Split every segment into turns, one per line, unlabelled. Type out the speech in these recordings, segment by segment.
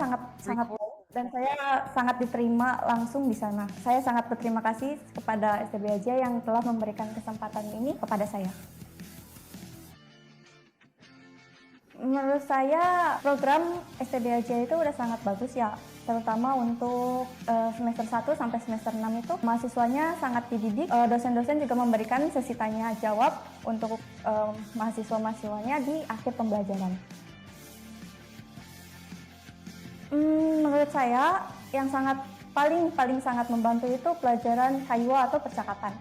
sangat sangat dan saya sangat diterima langsung di sana. Saya sangat berterima kasih kepada STB Aja yang telah memberikan kesempatan ini kepada saya. Menurut saya program STB Aja itu udah sangat bagus ya, terutama untuk semester 1 sampai semester 6 itu mahasiswanya sangat dididik, dosen-dosen juga memberikan sesi tanya jawab untuk mahasiswa-mahasiswanya di akhir pembelajaran. Menurut saya yang paling sangat membantu itu pelajaran kaiwa atau percakapan,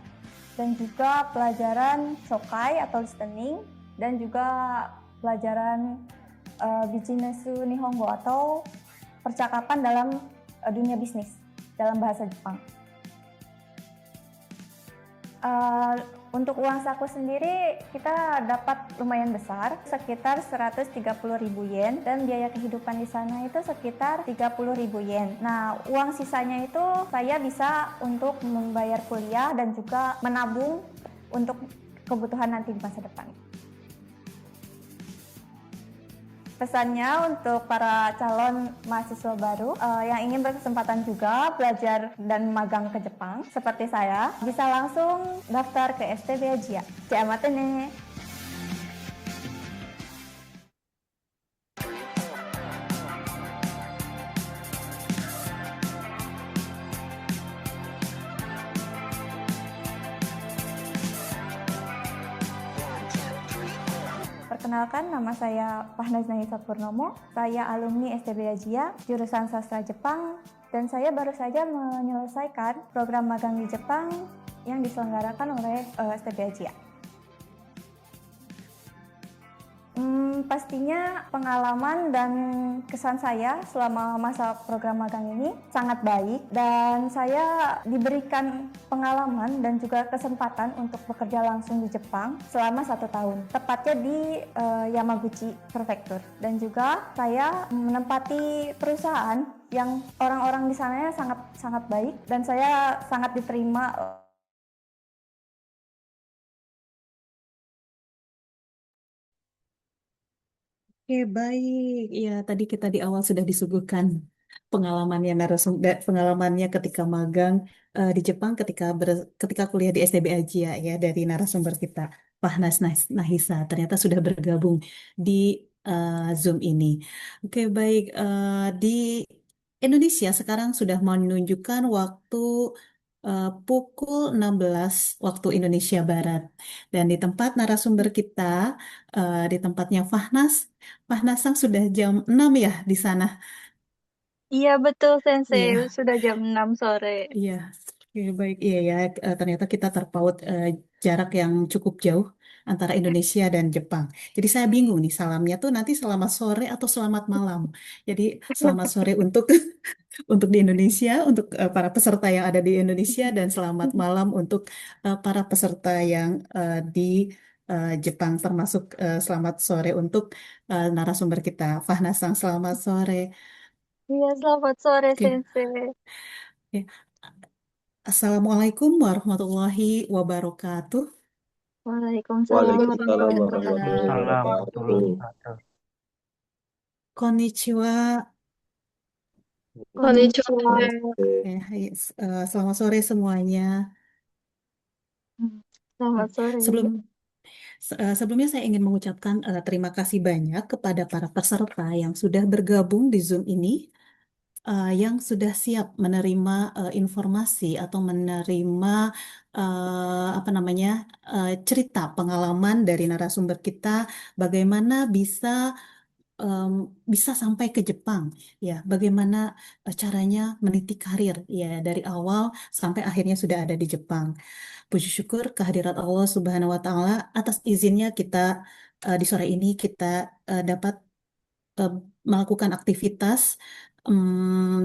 dan juga pelajaran shokai atau listening, dan juga pelajaran Bijinesu Nihongo atau percakapan dalam dunia bisnis dalam bahasa Jepang. Untuk uang saku sendiri kita dapat lumayan besar, sekitar 130.000 yen, dan biaya kehidupan di sana itu sekitar 30.000 yen. Nah, uang sisanya itu saya bisa untuk membayar kuliah dan juga menabung untuk kebutuhan nanti di masa depan. Pesannya untuk para calon mahasiswa baru yang ingin berkesempatan juga belajar dan magang ke Jepang seperti saya, bisa langsung daftar ke STB Aja. Jamate ne. Perkenalkan, nama saya Fahnas Nahisa Purnomo. Saya alumni STB Aja, jurusan Sastra Jepang, dan saya baru saja menyelesaikan program magang di Jepang yang diselenggarakan oleh STB Aja. Pastinya pengalaman dan kesan saya selama masa program magang ini sangat baik, dan saya diberikan pengalaman dan juga kesempatan untuk bekerja langsung di Jepang selama 1 tahun, tepatnya di Yamaguchi Prefecture. Dan juga saya menempati perusahaan yang orang-orang di sana sangat baik, dan saya sangat diterima.
Oke, baik. Ya, tadi kita di awal sudah disuguhkan pengalamannya pengalamannya ketika magang di Jepang ketika kuliah di STB Aja ya dari narasumber kita Fahnas Nahisa ternyata sudah bergabung di Zoom ini. Oke, baik. Di Indonesia sekarang sudah menunjukkan waktu pukul 16 waktu Indonesia Barat. Dan di tempat narasumber kita, di tempatnya Fahnasang sudah jam 6 ya di sana.
Iya betul Sensei,
Iya,
sudah jam 6 sore.
iya. Oke, baik. Iya ya, ternyata kita terpaut jarak yang cukup jauh antara Indonesia dan Jepang. Jadi saya bingung nih salamnya tuh nanti selamat sore atau selamat malam. Jadi selamat sore untuk untuk di Indonesia, untuk para peserta yang ada di Indonesia, dan selamat malam untuk para peserta yang di Jepang, termasuk selamat sore untuk narasumber kita, Fahnasang. Selamat sore.
Iya, selamat sore
Oke.
Sensei.
Ya. Assalamualaikum warahmatullahi wabarakatuh.
Waalaikumsalam
Waalaikumsalam
warahmatullahi
warahmatullahi
wabarakatuh.
Waalaikumsalam warahmatullahi
wabarakatuh.
wabarakatuh.
Konnichiwa.
Konnichiwa.
Hai, selamat sore semuanya.
Selamat
Ya,
sore.
sebelumnya saya ingin mengucapkan terima kasih banyak kepada para peserta yang sudah bergabung di Zoom ini, yang sudah siap menerima informasi atau menerima apa namanya cerita pengalaman dari narasumber kita, bagaimana em, bisa sampai ke Jepang, ya, bagaimana caranya meniti karir, ya, dari awal sampai akhirnya sudah ada di Jepang. Puji syukur kehadirat Allah Subhanahu wa Ta'ala atas izinnya kita di sore ini kita dapat eh, melakukan aktivitas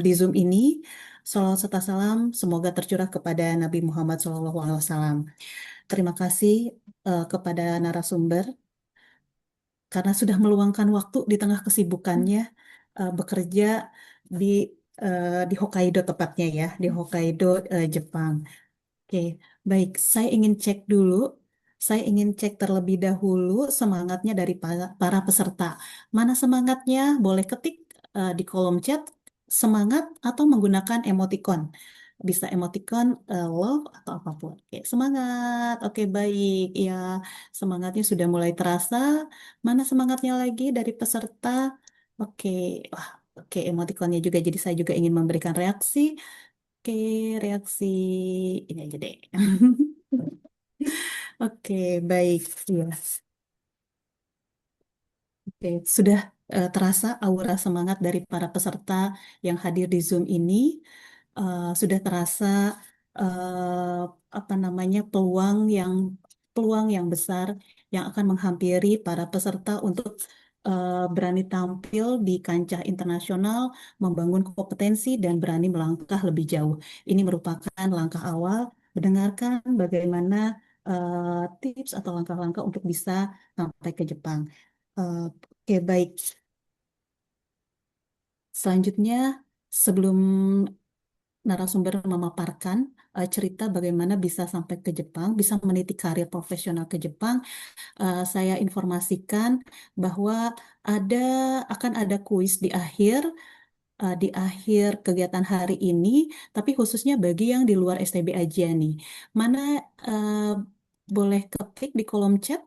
di Zoom ini. Salawat serta salam semoga tercurah kepada Nabi Muhammad SAW. Terima kasih kepada narasumber karena sudah meluangkan waktu di tengah kesibukannya bekerja di di Hokkaido tepatnya ya, di Hokkaido, Jepang. Oke, baik. Saya ingin cek dulu. Saya ingin cek terlebih dahulu semangatnya dari para peserta. Mana semangatnya? Boleh ketik di kolom chat semangat atau menggunakan emoticon. Bisa emoticon love atau apapun. Oke, semangat. Oke, baik. Ya, semangatnya sudah mulai terasa. Mana semangatnya lagi dari peserta? Oke, wah, oke, emoticonnya juga. Jadi saya juga ingin memberikan reaksi. Oke, reaksi ini aja deh. Oke, baik. Ya. Oke, sudah terasa aura semangat dari para peserta yang hadir di Zoom ini. Sudah terasa eh, apa namanya peluang yang besar yang akan menghampiri para peserta untuk berani tampil di kancah internasional, membangun kompetensi dan berani melangkah lebih jauh. Ini merupakan langkah awal mendengarkan bagaimana tips atau langkah-langkah untuk bisa sampai ke Jepang. Oke, baik. Selanjutnya, sebelum narasumber memaparkan cerita bagaimana bisa sampai ke Jepang, bisa meniti karir profesional ke Jepang, saya informasikan bahwa ada akan ada kuis di akhir kegiatan hari ini, tapi khususnya bagi yang di luar STB aja nih. Mana boleh ketik di kolom chat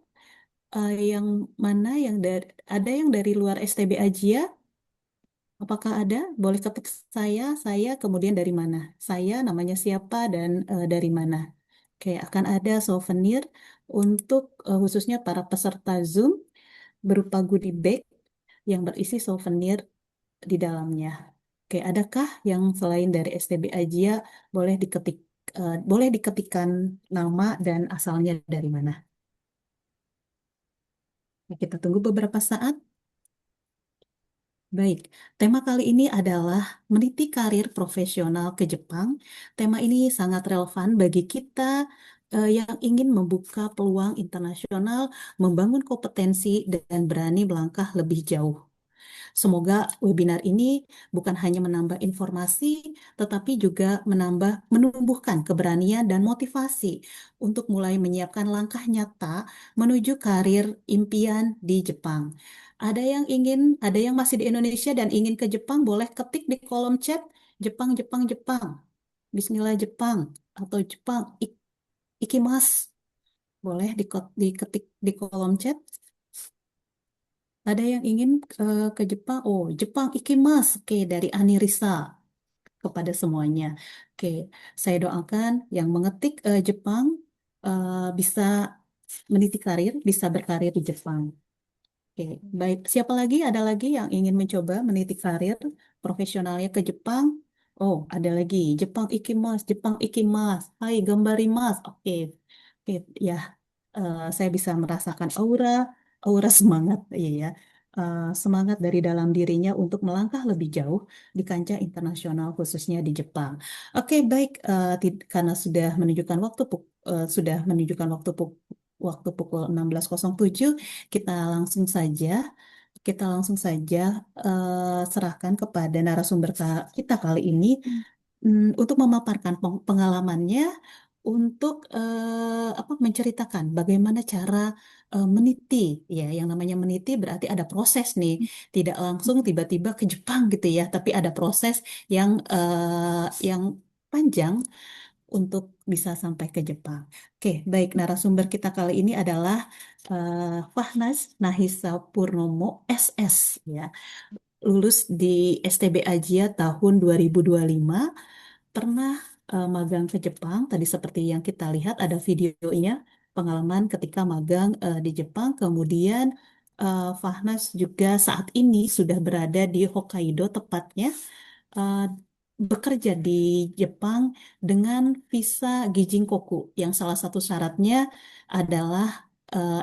yang mana yang dari ada yang dari luar STB aja? Apakah ada? Boleh ketik saya, kemudian dari mana? Saya namanya siapa dan dari mana? Oke, akan ada souvenir untuk khususnya para peserta Zoom berupa goodie bag yang berisi souvenir di dalamnya. Oke, adakah yang selain dari STB Ajia boleh diketikkan nama dan asalnya dari mana? Kita tunggu beberapa saat. Baik, tema kali ini adalah meniti karir profesional ke Jepang. Tema ini sangat relevan bagi kita yang ingin membuka peluang internasional, membangun kompetensi, dan berani melangkah lebih jauh. Semoga webinar ini bukan hanya menambah informasi, tetapi juga menumbuhkan keberanian dan motivasi untuk mulai menyiapkan langkah nyata menuju karir impian di Jepang. Ada yang masih di Indonesia dan ingin ke Jepang, boleh ketik di kolom chat Jepang, Jepang, Jepang. Bismillah Jepang atau Jepang ikimasu. Boleh diketik di kolom chat. Ada yang ingin ke Jepang? Oh, Jepang ikimasu. Oke, dari Anirisa kepada semuanya. Oke, saya doakan yang mengetik Jepang bisa meniti karir, bisa berkarir di Jepang. Oke, baik. Siapa lagi? Ada lagi yang ingin mencoba meniti karir profesionalnya ke Jepang? Oh, ada lagi. Jepang ikimasu, Jepang ikimasu. Hai, gambarimasu. Oke, oke, ya. Saya bisa merasakan aura semangat, iya ya. Semangat dari dalam dirinya untuk melangkah lebih jauh di kancah internasional, khususnya di Jepang. Oke, baik. Karena sudah menunjukkan waktu pukul 16.07, kita langsung saja kita langsung saja serahkan kepada narasumber kita kali ini untuk memaparkan pengalamannya untuk menceritakan bagaimana cara meniti ya, yang namanya meniti berarti ada proses nih, tidak langsung tiba-tiba ke Jepang gitu ya, tapi ada proses yang panjang untuk bisa sampai ke Jepang. Oke, baik, narasumber kita kali ini adalah Fahnas Nahisa Purnomo SS ya, lulus di STB Ajia tahun 2025, pernah magang ke Jepang. Tadi seperti yang kita lihat ada videonya, pengalaman ketika magang di Jepang. Kemudian Fahnas juga saat ini sudah berada di Hokkaido tepatnya, eh, bekerja di Jepang dengan visa Gijinkoku yang salah satu syaratnya adalah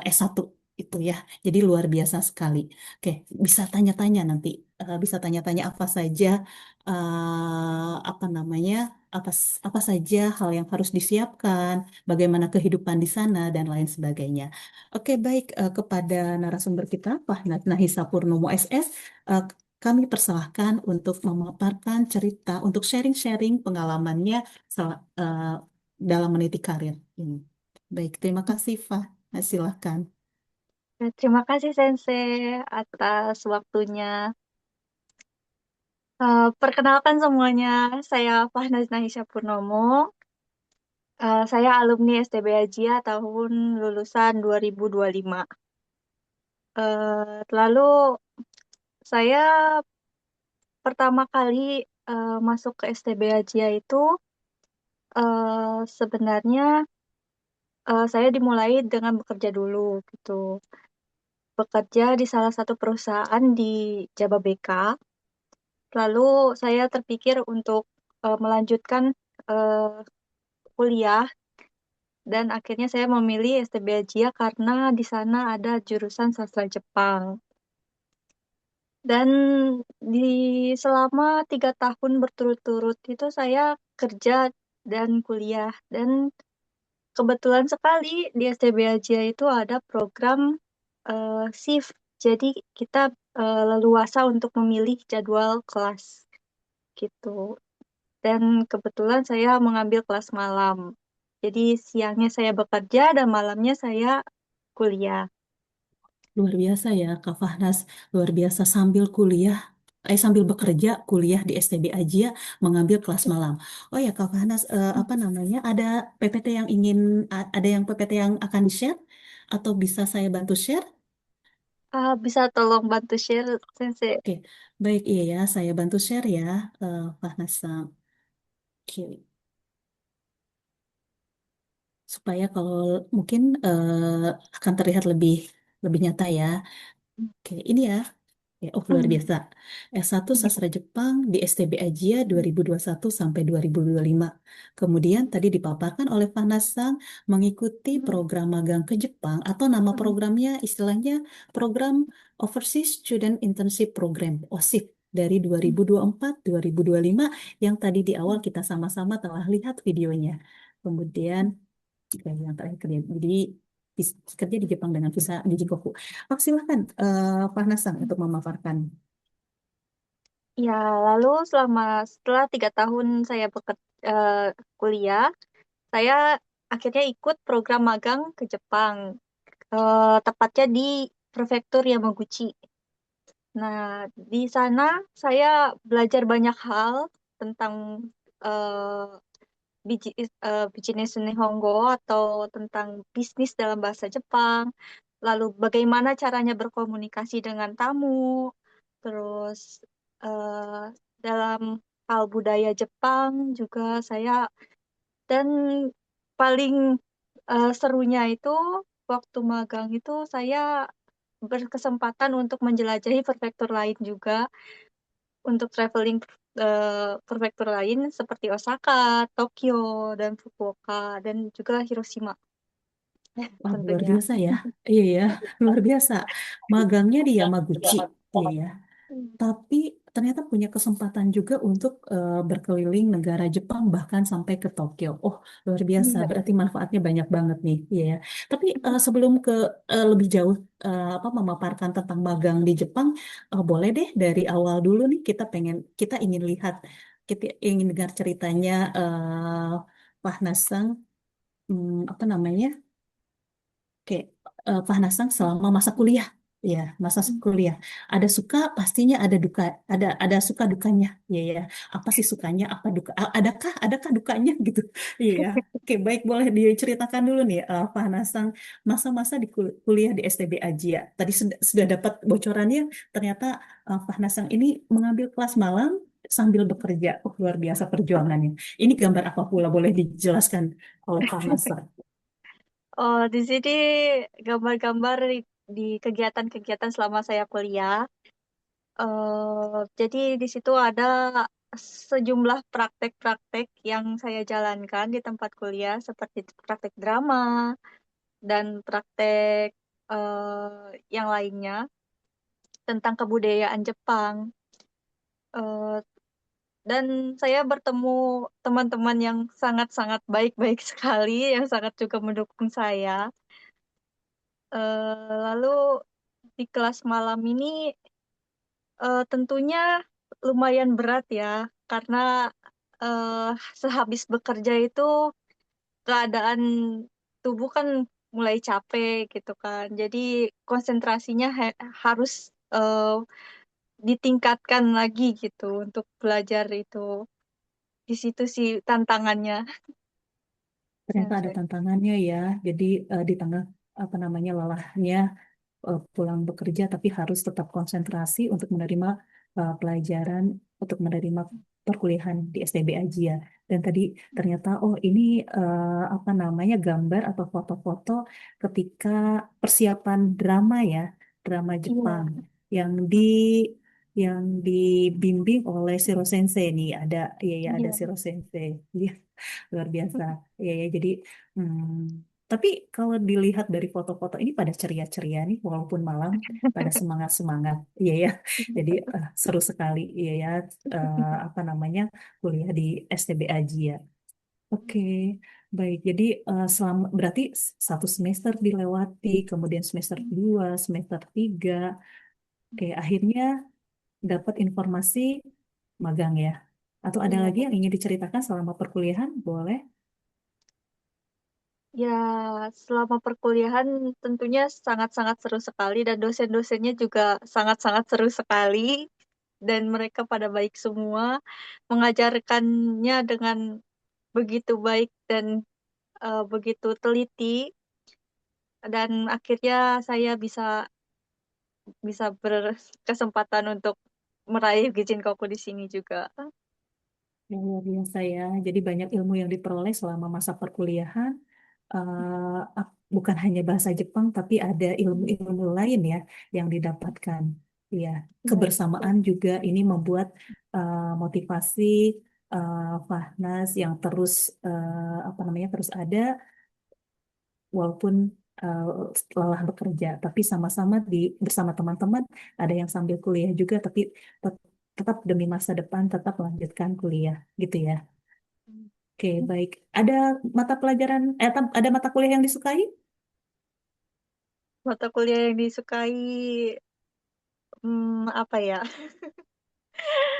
S1 itu ya. Jadi luar biasa sekali. Oke, bisa tanya-tanya nanti. Bisa tanya-tanya apa saja apa namanya? Apa saja hal yang harus disiapkan, bagaimana kehidupan di sana dan lain sebagainya. Oke, baik, kepada narasumber kita Pak Nahisa Purnomo SS, eh, kami persilahkan untuk memaparkan cerita, untuk sharing-sharing pengalamannya dalam meniti karir ini. Baik, terima kasih, Fah. Silahkan.
Terima kasih Sensei atas waktunya. Perkenalkan semuanya, saya Fahnaz Nahisha Purnomo. Saya alumni STB Ajia tahun lulusan 2025. Lalu saya pertama kali masuk ke STB Ajia itu sebenarnya saya dimulai dengan bekerja dulu gitu. Bekerja di salah satu perusahaan di Jababeka. Lalu saya terpikir untuk melanjutkan eh, kuliah dan akhirnya saya memilih STB Ajia karena di sana ada jurusan sastra Jepang. Dan di selama 3 tahun berturut-turut itu saya kerja dan kuliah. Dan kebetulan sekali di STB Ajia itu ada program shift. Jadi kita leluasa untuk memilih jadwal kelas gitu. Dan kebetulan saya mengambil kelas malam. Jadi siangnya saya bekerja dan malamnya saya kuliah.
Luar biasa ya, Kak Fahnas. Luar biasa sambil bekerja kuliah di STB Ajia mengambil kelas malam. Oh ya, Kak Fahnas, apa namanya? Ada yang PPT yang akan di-share atau bisa saya bantu share?
Bisa tolong bantu share, Sensei?
Oke, baik iya ya, saya bantu share ya, Fahnas. Oke, supaya kalau mungkin akan terlihat lebih lebih nyata ya. Oke, ini ya. Ya, oh, luar biasa. S1 Sastra Jepang di STB Ajia 2021 sampai 2025. Kemudian tadi dipaparkan oleh Vanessa mengikuti program magang ke Jepang atau nama programnya istilahnya Program Overseas Student Internship Program, OSIP, dari 2024-2025 yang tadi di awal kita sama-sama telah lihat videonya. Kemudian yang terakhir jadi kerja di Jepang dengan visa di Jikoku. Oh, silakan Pak Nasang untuk memaparkan.
Ya, lalu setelah 3 tahun saya kuliah, saya akhirnya ikut program magang ke Jepang, tepatnya di Prefektur Yamaguchi. Nah, di sana saya belajar banyak hal tentang eh, business Nihongo atau tentang bisnis dalam bahasa Jepang, lalu bagaimana caranya berkomunikasi dengan tamu, terus eh, dalam hal budaya Jepang juga saya, dan paling serunya itu waktu magang itu saya berkesempatan untuk menjelajahi prefektur lain juga, untuk traveling prefektur lain seperti Osaka, Tokyo, dan Fukuoka, dan juga Hiroshima
Wah, luar
tentunya.
biasa ya. Iya ya, luar biasa. Magangnya di Yamaguchi. Iya ya. Tapi ternyata punya kesempatan juga untuk berkeliling negara Jepang bahkan sampai ke Tokyo. Oh, luar biasa.
Iya.
Berarti manfaatnya banyak banget nih. Iya ya. Tapi sebelum ke lebih jauh apa memaparkan tentang magang di Jepang, boleh deh dari awal dulu nih kita ingin lihat kita ingin dengar ceritanya Pak Nasang apa namanya? Oke, Pak Nasang selama masa kuliah, ya masa kuliah, ada suka pastinya ada duka, ada suka dukanya, ya ya. Apa sih sukanya, apa duka, adakah dukanya gitu, iya. Oke, baik boleh diceritakan dulu nih, Pak Nasang masa-masa di kuliah di STB Ajia. Tadi sudah dapat bocorannya, ternyata Pak Nasang ini mengambil kelas malam sambil bekerja. Oh, luar biasa perjuangannya. Ini gambar apa pula boleh dijelaskan oleh Pak Nasang?
Oh, di sini gambar-gambar di kegiatan-kegiatan selama saya kuliah. Jadi di situ ada sejumlah praktek-praktek yang saya jalankan di tempat kuliah, seperti praktek drama dan praktek yang lainnya tentang kebudayaan Jepang. Eh, dan saya bertemu teman-teman yang sangat-sangat baik-baik sekali, yang sangat juga mendukung saya. Lalu di kelas malam ini tentunya lumayan berat ya, karena eh, sehabis bekerja itu keadaan tubuh kan mulai capek gitu kan. Jadi konsentrasinya harus ditingkatkan lagi gitu untuk belajar itu. Di situ sih tantangannya,
Ternyata ada
Sensei.
tantangannya ya. Jadi di tengah apa namanya lelahnya pulang bekerja, tapi harus tetap konsentrasi untuk menerima pelajaran, untuk menerima perkuliahan di STB Aji ya. Dan tadi ternyata, oh ini apa namanya gambar atau foto-foto ketika persiapan drama ya, drama
Iya,
Jepang yang di yang dibimbing oleh Shiro Sensei nih. Ada, iya ya ada
iya.
Shiro Sensei. Iya, luar biasa. Iya ya, jadi hmm, tapi kalau dilihat dari foto-foto ini pada ceria-ceria nih, walaupun malam, pada semangat-semangat. Iya ya, jadi seru sekali. Iya ya, apa namanya kuliah di STB Aji ya. Oke, baik. Jadi selama berarti satu semester dilewati, kemudian semester kedua, semester tiga. Oke, akhirnya dapat informasi magang ya. Atau ada
Iya.
lagi yang ingin diceritakan selama perkuliahan? Boleh.
Ya, selama perkuliahan tentunya sangat-sangat seru sekali dan dosen-dosennya juga sangat-sangat seru sekali dan mereka pada baik semua, mengajarkannya dengan begitu baik dan begitu teliti dan akhirnya saya bisa bisa berkesempatan untuk meraih Gijin Koku di sini juga.
Ya, luar biasa ya. Jadi banyak ilmu yang diperoleh selama masa perkuliahan. Bukan hanya bahasa Jepang, tapi ada ilmu-ilmu lain ya yang didapatkan. Ya,
Iya, betul.
kebersamaan juga ini membuat motivasi Fahnas yang terus apa namanya terus ada walaupun eh, lelah bekerja, tapi sama-sama di bersama teman-teman ada yang sambil kuliah juga, tapi tetap demi masa depan tetap melanjutkan kuliah gitu ya. Oke, baik. Ada mata pelajaran, ada mata kuliah yang disukai
Mata kuliah yang disukai apa ya?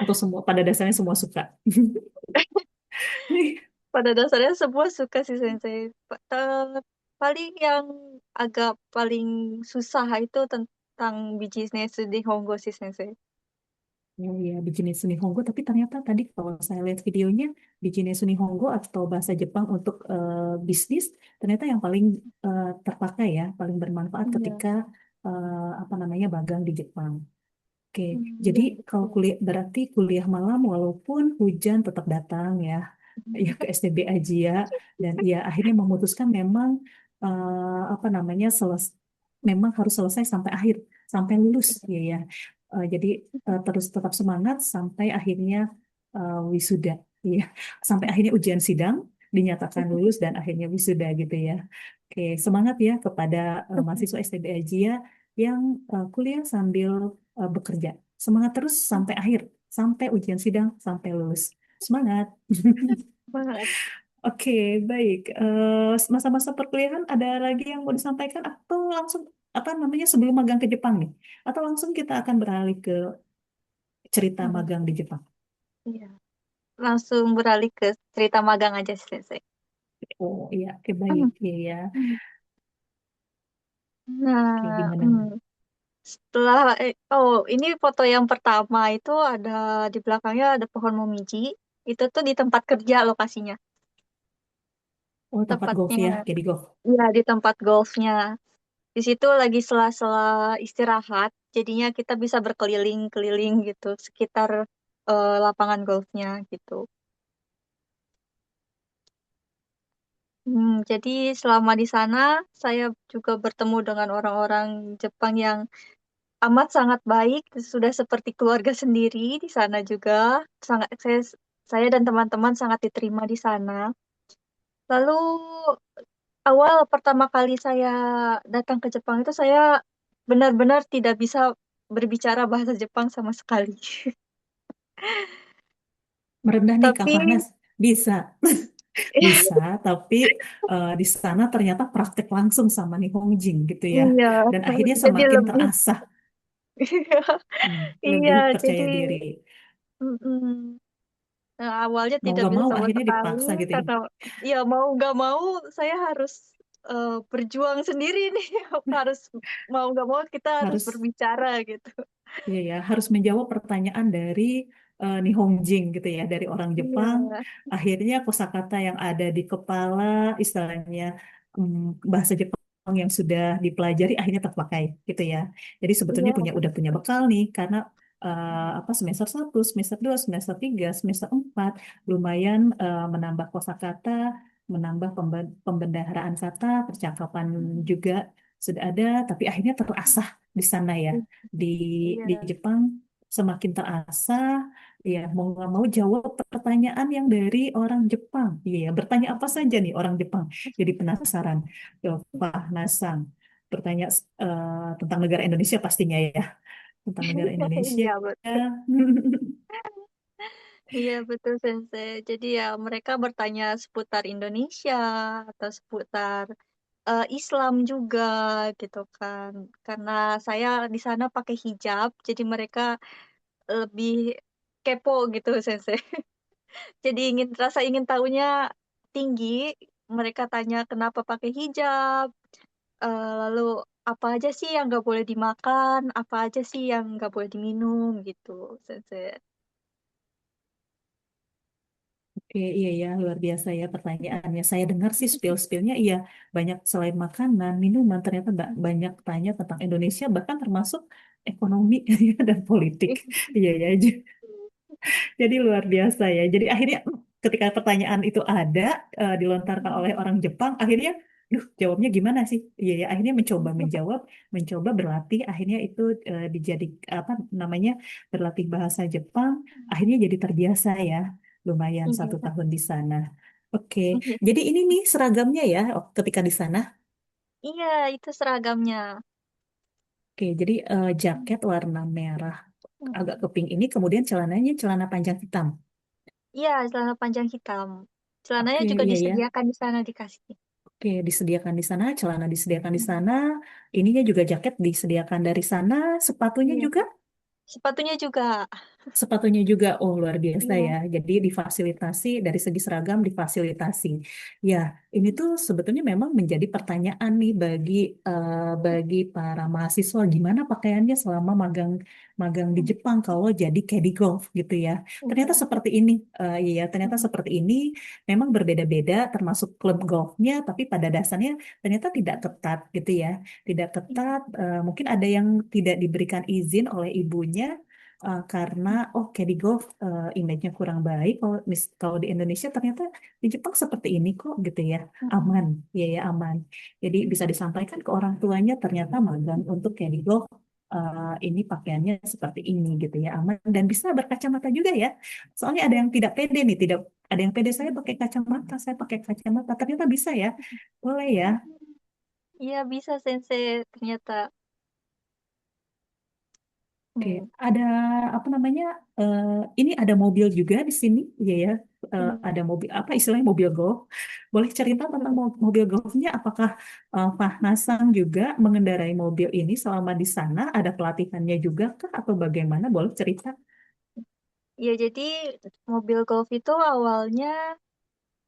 atau semua pada dasarnya semua suka?
Pada dasarnya semua suka sih Sensei. Paling yang agak paling susah itu tentang bisnis di Honggo sih Sensei.
Ya, ya, Bijine Nihongo, tapi ternyata tadi kalau saya lihat videonya, Bijine Nihongo atau bahasa Jepang untuk bisnis, ternyata yang paling terpakai ya, paling bermanfaat
Iya.
ketika apa namanya magang di Jepang. Oke, jadi
Iya,
kalau
betul.
kuliah berarti kuliah malam walaupun hujan tetap datang ya, ya ke STB Ajia dan ya akhirnya memutuskan memang apa namanya memang harus selesai sampai akhir, sampai lulus ya ya. Jadi terus tetap semangat sampai akhirnya wisuda, ya, sampai akhirnya ujian sidang dinyatakan lulus dan akhirnya wisuda gitu ya. Oke, semangat ya kepada mahasiswa STB Ajia yang kuliah sambil bekerja. Semangat terus sampai akhir, sampai ujian sidang, sampai lulus. Semangat.
Banget.
Oke, baik. Masa-masa perkuliahan ada lagi yang mau disampaikan atau langsung apa namanya sebelum magang ke Jepang nih? Atau langsung kita akan beralih ke cerita
Hmm,
magang di Jepang?
iya. Langsung beralih ke cerita magang aja sih Sensei.
Oh iya, oke baik.
Hmm.
Iya ya.
Hmm.
Oke,
Nah,
gimana nih?
setelah ini foto yang pertama itu ada di belakangnya ada pohon momiji. Itu tuh di tempat kerja lokasinya.
Oh, tempat golf
Tepatnya
ya, jadi golf.
ya di tempat golfnya. Di situ lagi sela-sela istirahat, jadinya kita bisa berkeliling-keliling gitu sekitar lapangan golfnya gitu. Jadi selama di sana saya juga bertemu dengan orang-orang Jepang yang amat sangat baik, sudah seperti keluarga sendiri di sana juga. Sangat saya dan teman-teman sangat diterima di sana. Lalu awal pertama kali saya datang ke Jepang itu saya benar-benar tidak bisa berbicara bahasa Jepang sama sekali.
Merendah nih, Kak
Tapi
Farnas. Bisa, bisa, tapi di sana ternyata praktek langsung sama nih Hongjin gitu ya.
iya,
Dan akhirnya
jadi
semakin
lebih
terasah,
iya,
lebih
jadi
percaya diri.
mm-mm. Nah, awalnya
Mau
tidak
nggak
bisa
mau
sama
akhirnya
sekali
dipaksa gitu ya.
karena ya mau nggak mau saya harus berjuang sendiri nih harus mau nggak mau kita harus
Harus
berbicara gitu.
Iya ya, harus menjawab pertanyaan dari Nihongjin gitu ya, dari orang Jepang.
Iya,
Akhirnya kosakata yang ada di kepala, istilahnya bahasa Jepang yang sudah dipelajari akhirnya terpakai gitu ya. Jadi sebetulnya
iya,
udah punya bekal nih karena apa semester 1, semester 2, semester 3, semester 4 lumayan menambah kosakata, menambah pembendaharaan kata, percakapan juga sudah ada, tapi akhirnya terasah di sana ya di di
iya.
Jepang semakin terasa ya mau nggak mau jawab pertanyaan yang dari orang Jepang iya ya bertanya apa saja nih orang Jepang jadi penasaran Pak Nasang bertanya tentang negara Indonesia pastinya ya tentang negara Indonesia.
Iya, betul. Iya, betul, Sensei. Jadi ya mereka bertanya seputar Indonesia atau seputar Islam juga gitu kan. Karena saya di sana pakai hijab, jadi mereka lebih kepo gitu, Sensei. Jadi rasa ingin tahunya tinggi. Mereka tanya kenapa pakai hijab, lalu apa aja sih yang nggak boleh dimakan, apa aja sih yang nggak boleh diminum gitu, Sensei.
Oke, iya ya, luar biasa ya pertanyaannya. Saya dengar sih spill-spillnya, iya banyak selain makanan, minuman, ternyata nggak banyak tanya tentang Indonesia, bahkan termasuk ekonomi dan politik. Iya ya, jadi luar biasa ya. Jadi akhirnya ketika pertanyaan itu ada dilontarkan oleh orang Jepang, akhirnya, duh jawabnya gimana sih? Iya ya, akhirnya mencoba menjawab, mencoba berlatih, akhirnya itu dijadi apa namanya berlatih bahasa Jepang, akhirnya jadi terbiasa ya. Lumayan satu
Iya,
tahun di sana. Oke,
iya,
jadi ini nih seragamnya ya ketika di sana.
iya, itu seragamnya.
Oke, jadi jaket warna merah agak ke pink ini, kemudian celananya celana panjang hitam.
Iya, celana panjang hitam. Celananya
Oke,
juga
iya ya.
disediakan di sana dikasih.
Oke, disediakan di sana, celana disediakan di sana, ininya juga jaket disediakan dari sana, sepatunya
Iya,
juga.
sepatunya juga.
Sepatunya juga, oh luar biasa
Iya.
ya. Jadi difasilitasi dari segi seragam difasilitasi. Ya, ini tuh sebetulnya memang menjadi pertanyaan nih bagi para mahasiswa gimana pakaiannya selama magang magang di Jepang kalau jadi caddy golf gitu ya. Ternyata
Iya.
seperti ini, iya ternyata seperti ini. Memang berbeda-beda termasuk klub golfnya, tapi pada dasarnya ternyata tidak ketat gitu ya. Tidak ketat, mungkin ada yang tidak diberikan izin oleh ibunya karena oh Caddy Golf image-nya kurang baik kalau di Indonesia ternyata di Jepang seperti ini kok gitu ya aman ya ya aman jadi bisa disampaikan ke orang tuanya ternyata magang untuk Caddy Golf ini pakaiannya seperti ini gitu ya aman dan bisa berkacamata juga ya soalnya ada yang tidak pede nih tidak ada yang pede saya pakai kacamata ternyata bisa ya boleh ya.
Iya, bisa Sensei ternyata.
Oke,
Hmm.
ada apa namanya? eh, ini ada mobil juga di sini, iya ya. Ada mobil apa istilahnya mobil golf. Boleh cerita tentang mobil golfnya? Apakah Nasang juga mengendarai mobil ini selama di sana? Ada pelatihannya juga kah atau bagaimana? Boleh cerita?
Ya, jadi mobil golf itu awalnya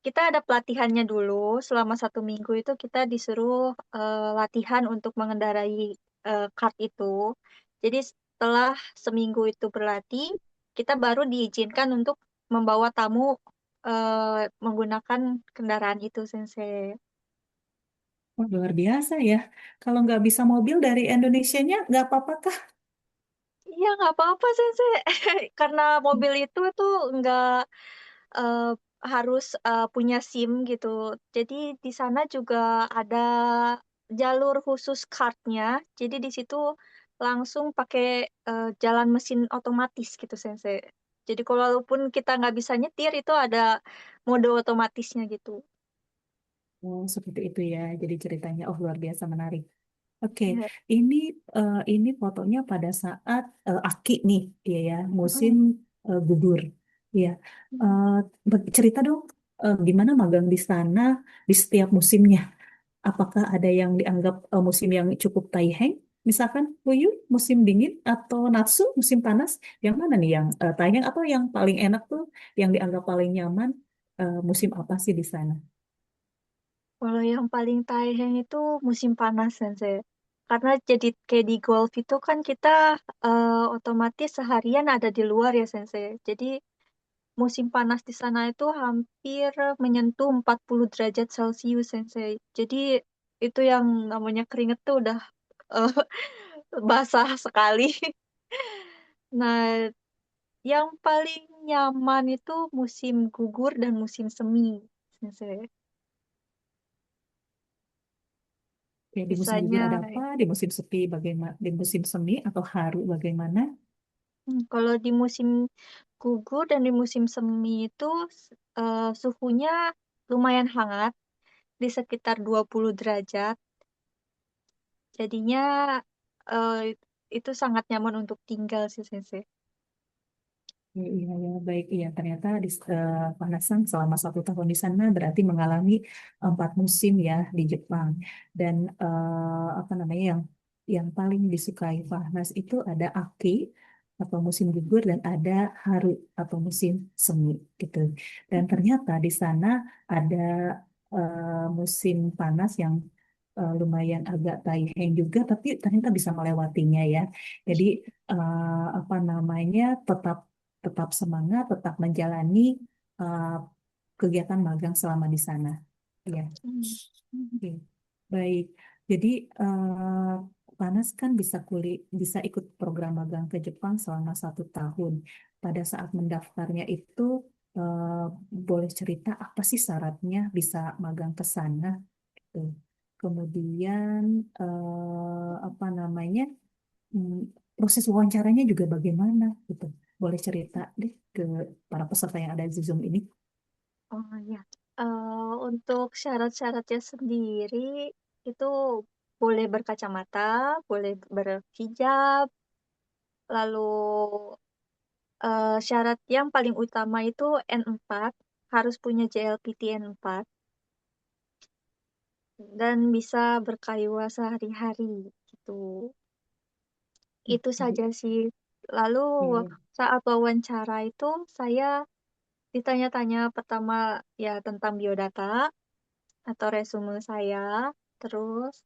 kita ada pelatihannya dulu. Selama 1 minggu itu kita disuruh latihan untuk mengendarai kart itu. Jadi setelah seminggu itu berlatih, kita baru diizinkan untuk membawa tamu menggunakan kendaraan itu, Sensei.
Wah, luar biasa ya. Kalau nggak bisa mobil dari Indonesianya, nggak apa-apa kah?
Iya, nggak apa-apa, Sensei. Karena mobil itu tuh nggak eh, harus punya SIM gitu. Jadi di sana juga ada jalur khusus kartnya. Jadi di situ langsung pakai jalan mesin otomatis gitu, Sensei. Jadi kalaupun kita nggak bisa nyetir, itu ada mode otomatisnya gitu.
Oh, seperti itu ya. Jadi ceritanya, oh luar biasa menarik. Oke,
Iya.
ini ini fotonya pada saat Aki nih, ya ya, musim
Mm.
gugur, ya. Eh, cerita dong, gimana magang di sana di setiap musimnya? Apakah ada yang dianggap musim yang cukup taiheng, misalkan Huyu musim dingin atau Natsu musim panas? Yang mana nih yang taiheng atau yang paling enak tuh, yang dianggap paling nyaman musim apa sih di sana?
Kalau yang paling taiheng itu musim panas, Sensei. karena jadi kayak di golf itu kan kita otomatis seharian ada di luar ya Sensei. Jadi musim panas di sana itu hampir menyentuh 40 derajat Celcius Sensei. Jadi itu yang namanya keringet tuh udah eh, basah sekali. Nah, yang paling nyaman itu musim gugur dan musim semi, Sensei.
Oke, di musim gugur
Bisanya,
ada apa? Di musim sepi bagaimana? Di musim semi atau haru bagaimana?
kalau di musim gugur dan di musim semi itu suhunya lumayan hangat di sekitar 20 derajat. Jadinya eh, itu sangat nyaman untuk tinggal sih Sensei.
Iya, iya, iya, baik. Iya, ternyata di Panasan selama 1 tahun di sana berarti mengalami 4 musim ya di Jepang. Dan apa namanya yang paling disukai Fahnas itu ada Aki atau musim gugur dan ada Haru atau musim semi gitu. Dan ternyata di sana ada musim panas yang lumayan agak taiheng juga, tapi ternyata bisa melewatinya ya. Jadi apa namanya tetap tetap semangat, tetap menjalani uh, kegiatan magang selama di sana. Ya,
Hmm. Hmm.
oke. Baik. Jadi Panas kan bisa ikut program magang ke Jepang selama 1 tahun. Pada saat mendaftarnya itu uh, boleh cerita apa sih syaratnya bisa magang ke sana? Gitu. Kemudian apa namanya? Hmm, proses wawancaranya juga bagaimana gitu. Boleh cerita deh ke para peserta yang ada di Zoom ini.
Oh ya, untuk syarat-syaratnya sendiri itu boleh berkacamata, boleh berhijab, lalu syarat yang paling utama itu N4, harus punya JLPT N4 dan bisa berkayuwa sehari-hari gitu. Itu saja sih. Lalu
Oke.
saat wawancara itu saya ditanya-tanya pertama ya tentang biodata atau resume saya, terus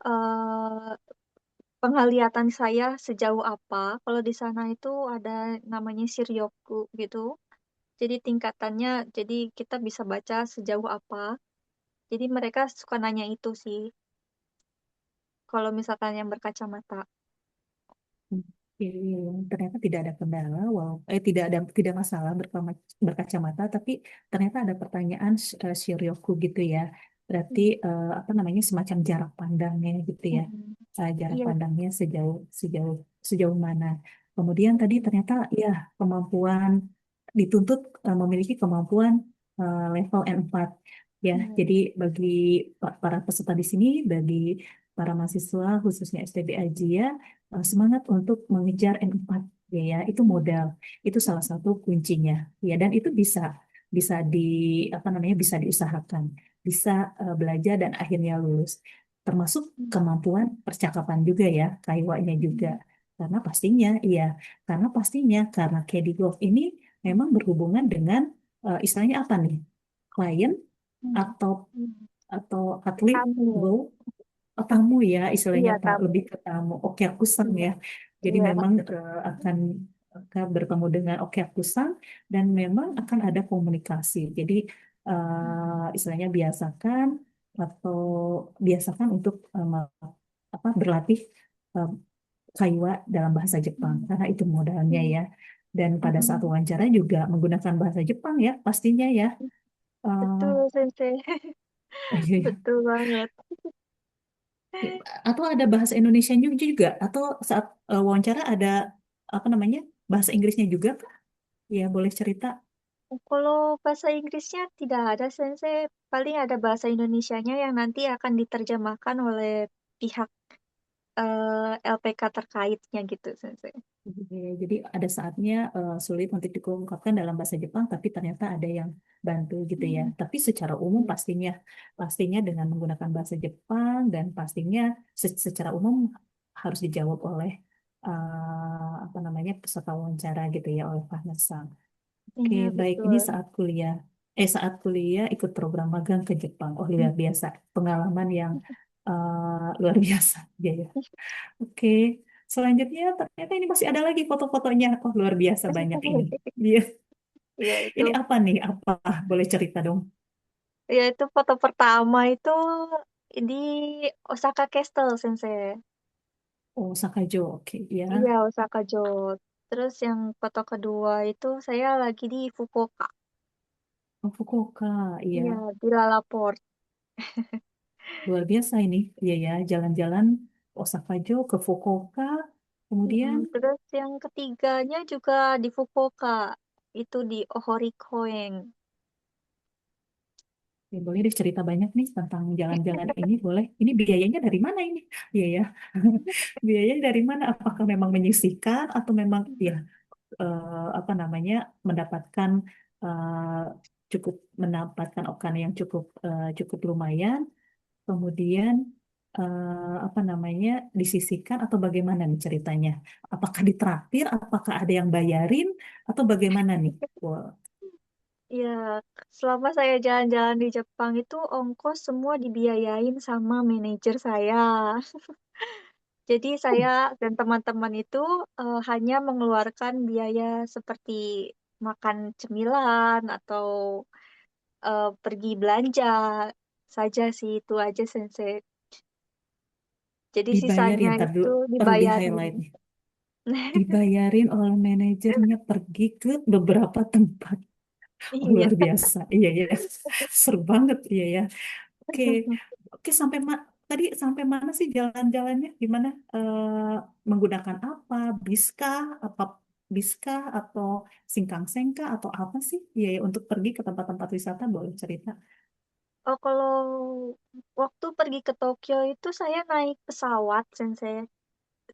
eh, penglihatan saya sejauh apa. Kalau di sana itu ada namanya Shiryoku gitu. Jadi tingkatannya, jadi kita bisa baca sejauh apa. Jadi mereka suka nanya itu sih. Kalau misalkan yang berkacamata.
Oke, ternyata tidak ada kendala, tidak masalah berkacamata, tapi ternyata ada pertanyaan Shiryoku gitu ya. Berarti
Hmm.
apa namanya semacam jarak pandangnya gitu ya.
Hmm.
Jarak
Iya.
pandangnya sejauh sejauh sejauh mana. Kemudian tadi
Hmm.
ternyata ya kemampuan dituntut memiliki kemampuan level N4 ya.
Hmm.
Jadi bagi para peserta di sini, bagi para mahasiswa khususnya STB Asia semangat untuk mengejar N4 ya, itu modal, itu salah satu kuncinya ya, dan itu bisa bisa di apa namanya bisa diusahakan, bisa belajar dan akhirnya lulus, termasuk
Hmm.
kemampuan percakapan juga ya, kaiwanya juga,
Hmm.
karena pastinya iya, karena KD Golf ini memang berhubungan dengan istilahnya apa nih, klien
Hmm.
atau
Hmm.
atlet
Kamu.
golf. Oh, tamu ya, istilahnya
Iya, kamu.
lebih ke tamu. Oke, kusang
Iya.
ya. Jadi
Iya.
memang akan bertemu dengan Oke kusang dan memang akan ada komunikasi. Jadi istilahnya atau biasakan untuk berlatih eh, kaiwa dalam bahasa Jepang
Hmm.
karena itu modalnya
Hmm.
ya. Dan pada saat
Hmm.
wawancara juga menggunakan bahasa Jepang ya, pastinya ya.
Betul, Sensei.
Eh,
Betul banget.
atau ada bahasa Indonesia juga atau saat wawancara ada apa namanya bahasa Inggrisnya juga Kak? Ya boleh cerita.
Kalau bahasa Inggrisnya tidak ada, Sensei. Paling ada bahasa Indonesianya yang nanti akan diterjemahkan oleh pihak LPK terkaitnya gitu, Sensei.
Jadi ada saatnya sulit untuk diungkapkan dalam bahasa Jepang tapi ternyata ada yang bantu gitu ya,
Hmm.
tapi secara umum
Iya.
pastinya pastinya dengan menggunakan bahasa Jepang dan pastinya secara umum harus dijawab oleh apa namanya peserta wawancara gitu ya, oleh Pak Nasang. Oke,
Iya,
baik. Ini
betul.
saat kuliah ikut program magang ke Jepang. Oh, luar biasa. Pengalaman yang Luar biasa. Iya, ya. Oke. Selanjutnya ternyata ini masih ada lagi foto-fotonya. Oh, luar biasa banyak ini. Iya.
Iya itu,
Ini apa nih? Apa? Boleh cerita dong?
ya itu foto pertama itu di Osaka Castle, Sensei.
Oh, Sakajo. Oke,
Iya,
ya.
Osaka Jo. Terus yang foto kedua itu saya lagi di Fukuoka.
Oh, Fukuoka. Iya.
Iya, di Lalaport.
Luar biasa ini. Iya ya, jalan-jalan Osaka-jo ke Fukuoka. Kemudian,
Terus yang ketiganya juga di Fukuoka. Itu di Ohorikoeng.
ya boleh deh cerita banyak nih tentang jalan-jalan ini, boleh. Ini biayanya dari mana ini? Iya ya. Biayanya dari mana? Apakah memang menyisihkan atau memang ya apa namanya mendapatkan eh, cukup mendapatkan okan yang cukup lumayan, kemudian apa namanya disisihkan atau bagaimana nih ceritanya? Apakah ditraktir? Apakah ada yang bayarin atau bagaimana nih? Wah,
Ya, selama saya jalan-jalan di Jepang itu ongkos semua dibiayain sama manajer saya. Jadi saya dan teman-teman itu hanya mengeluarkan biaya seperti makan cemilan atau pergi belanja saja sih, itu aja Sensei. Jadi
dibayarin,
sisanya
ntar dulu
itu
perlu di
dibayarin.
highlight nih. Dibayarin oleh manajernya pergi ke beberapa tempat. Oh,
Iya.
luar biasa. Iya ya. Seru banget. Iya ya. Oke. Oke, tadi sampai mana sih jalan-jalannya? Gimana? Menggunakan apa? Apa biskah atau singkang-sengka atau apa sih? Iya ya, untuk pergi ke tempat-tempat wisata boleh cerita.
Oh, kalau waktu pergi ke Tokyo itu saya naik pesawat, Sensei.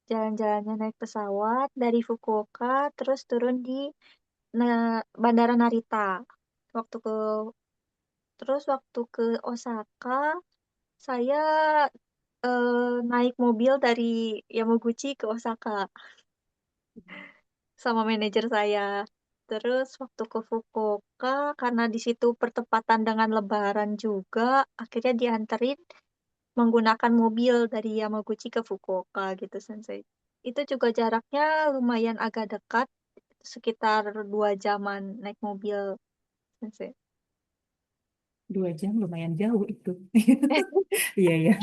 Jalan-jalannya naik pesawat dari Fukuoka, terus turun di Bandara Narita. Waktu ke waktu ke Osaka, saya naik mobil dari Yamaguchi ke Osaka sama manajer saya. Terus waktu ke Fukuoka, karena di situ pertepatan dengan Lebaran juga, akhirnya dianterin menggunakan mobil dari Yamaguchi ke Fukuoka gitu, Sensei. Itu juga jaraknya lumayan agak dekat, sekitar 2 jaman naik mobil, Sensei.
2 jam lumayan jauh itu. Iya ya.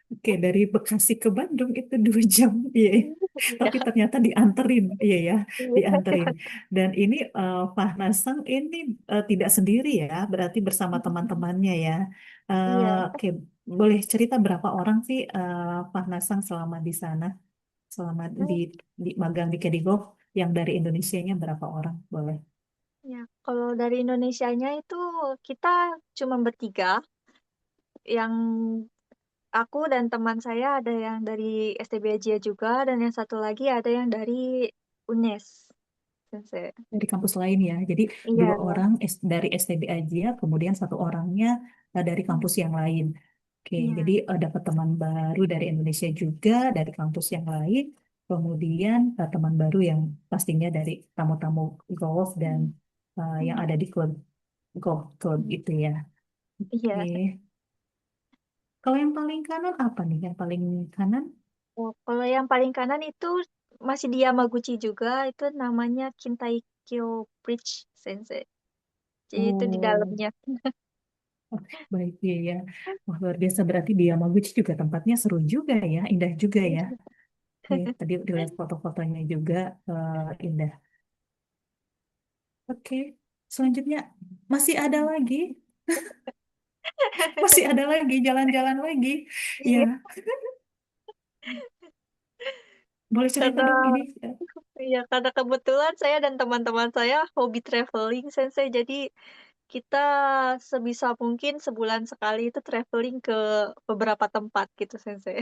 Oke, dari Bekasi ke Bandung itu 2 jam. Iya, ya.
Iya,
Tapi ternyata dianterin. Iya ya,
iya,
dianterin. Dan ini Fahnasang ini tidak sendiri ya, berarti bersama teman-temannya ya.
iya.
Oke, boleh cerita berapa orang sih Fahnasang selama di sana, selama di magang di Kedigov yang dari Indonesianya berapa orang? Boleh.
Ya, kalau dari Indonesianya itu kita cuma bertiga, yang aku dan teman saya ada yang dari STB Asia juga, dan yang satu lagi ada yang dari UNES, Sensei.
Dari kampus lain ya. Jadi
Iya,
2 orang dari STB aja, kemudian 1 orangnya dari kampus yang lain. Oke,
iya,
jadi dapat teman baru dari Indonesia juga, dari kampus yang lain, kemudian teman baru yang pastinya dari tamu-tamu golf dan yang ada di klub golf club itu ya. Oke,
iya.
kalau yang paling kanan apa nih? Yang paling kanan
Oh, kalau yang paling kanan itu masih di Yamaguchi juga, itu namanya Kintai-kyo Bridge, Sensei. Jadi itu di
oh,
dalamnya.
oke, baik ya ya. Wah, luar biasa berarti di Yamaguchi juga tempatnya seru juga ya, indah juga ya. Oke, tadi dilihat foto-fotonya juga indah. Oke, selanjutnya masih ada lagi, masih ada lagi jalan-jalan lagi. Ya,
Iya,
boleh cerita
karena
dong ini.
iya, karena kebetulan saya dan teman-teman saya hobi traveling, Sensei. Jadi kita sebisa mungkin sebulan sekali itu traveling ke beberapa tempat gitu, Sensei.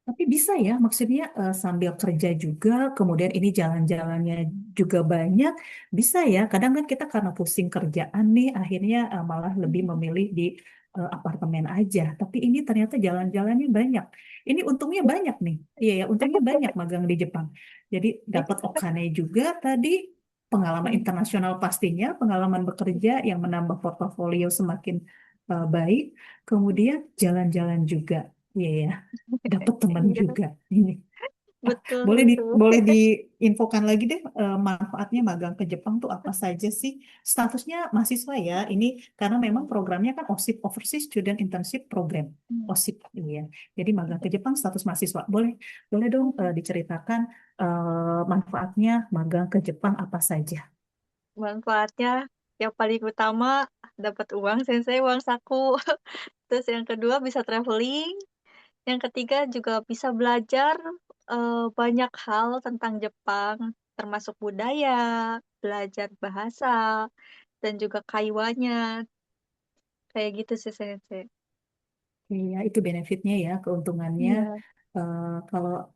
Tapi bisa ya, maksudnya sambil kerja juga, kemudian ini jalan-jalannya juga banyak, bisa ya. Kadang kan kita karena pusing kerjaan nih, akhirnya malah lebih memilih di apartemen aja. Tapi ini ternyata jalan-jalannya banyak. Ini untungnya banyak nih. Iya ya, untungnya banyak magang di Jepang. Jadi dapat Okane juga tadi, pengalaman internasional pastinya, pengalaman bekerja yang menambah portofolio semakin baik, kemudian jalan-jalan juga, iya ya, dapat teman
Iya,
juga. Ini
betul,
boleh
betul.
boleh diinfokan lagi deh, manfaatnya magang ke Jepang tuh apa saja sih? Statusnya mahasiswa ya. Ini karena memang programnya kan OSIP, Overseas Student Internship Program.
Hmm.
OSIP ini ya. Jadi magang ke Jepang status mahasiswa. Boleh boleh dong diceritakan manfaatnya magang ke Jepang apa saja?
Manfaatnya yang paling utama dapat uang sensei, uang saku. Terus yang kedua bisa traveling. Yang ketiga juga bisa belajar banyak hal tentang Jepang, termasuk budaya, belajar bahasa, dan juga kaiwanya. Kayak gitu sih sensei.
Iya, itu benefitnya ya, keuntungannya.
Iya,
Kalau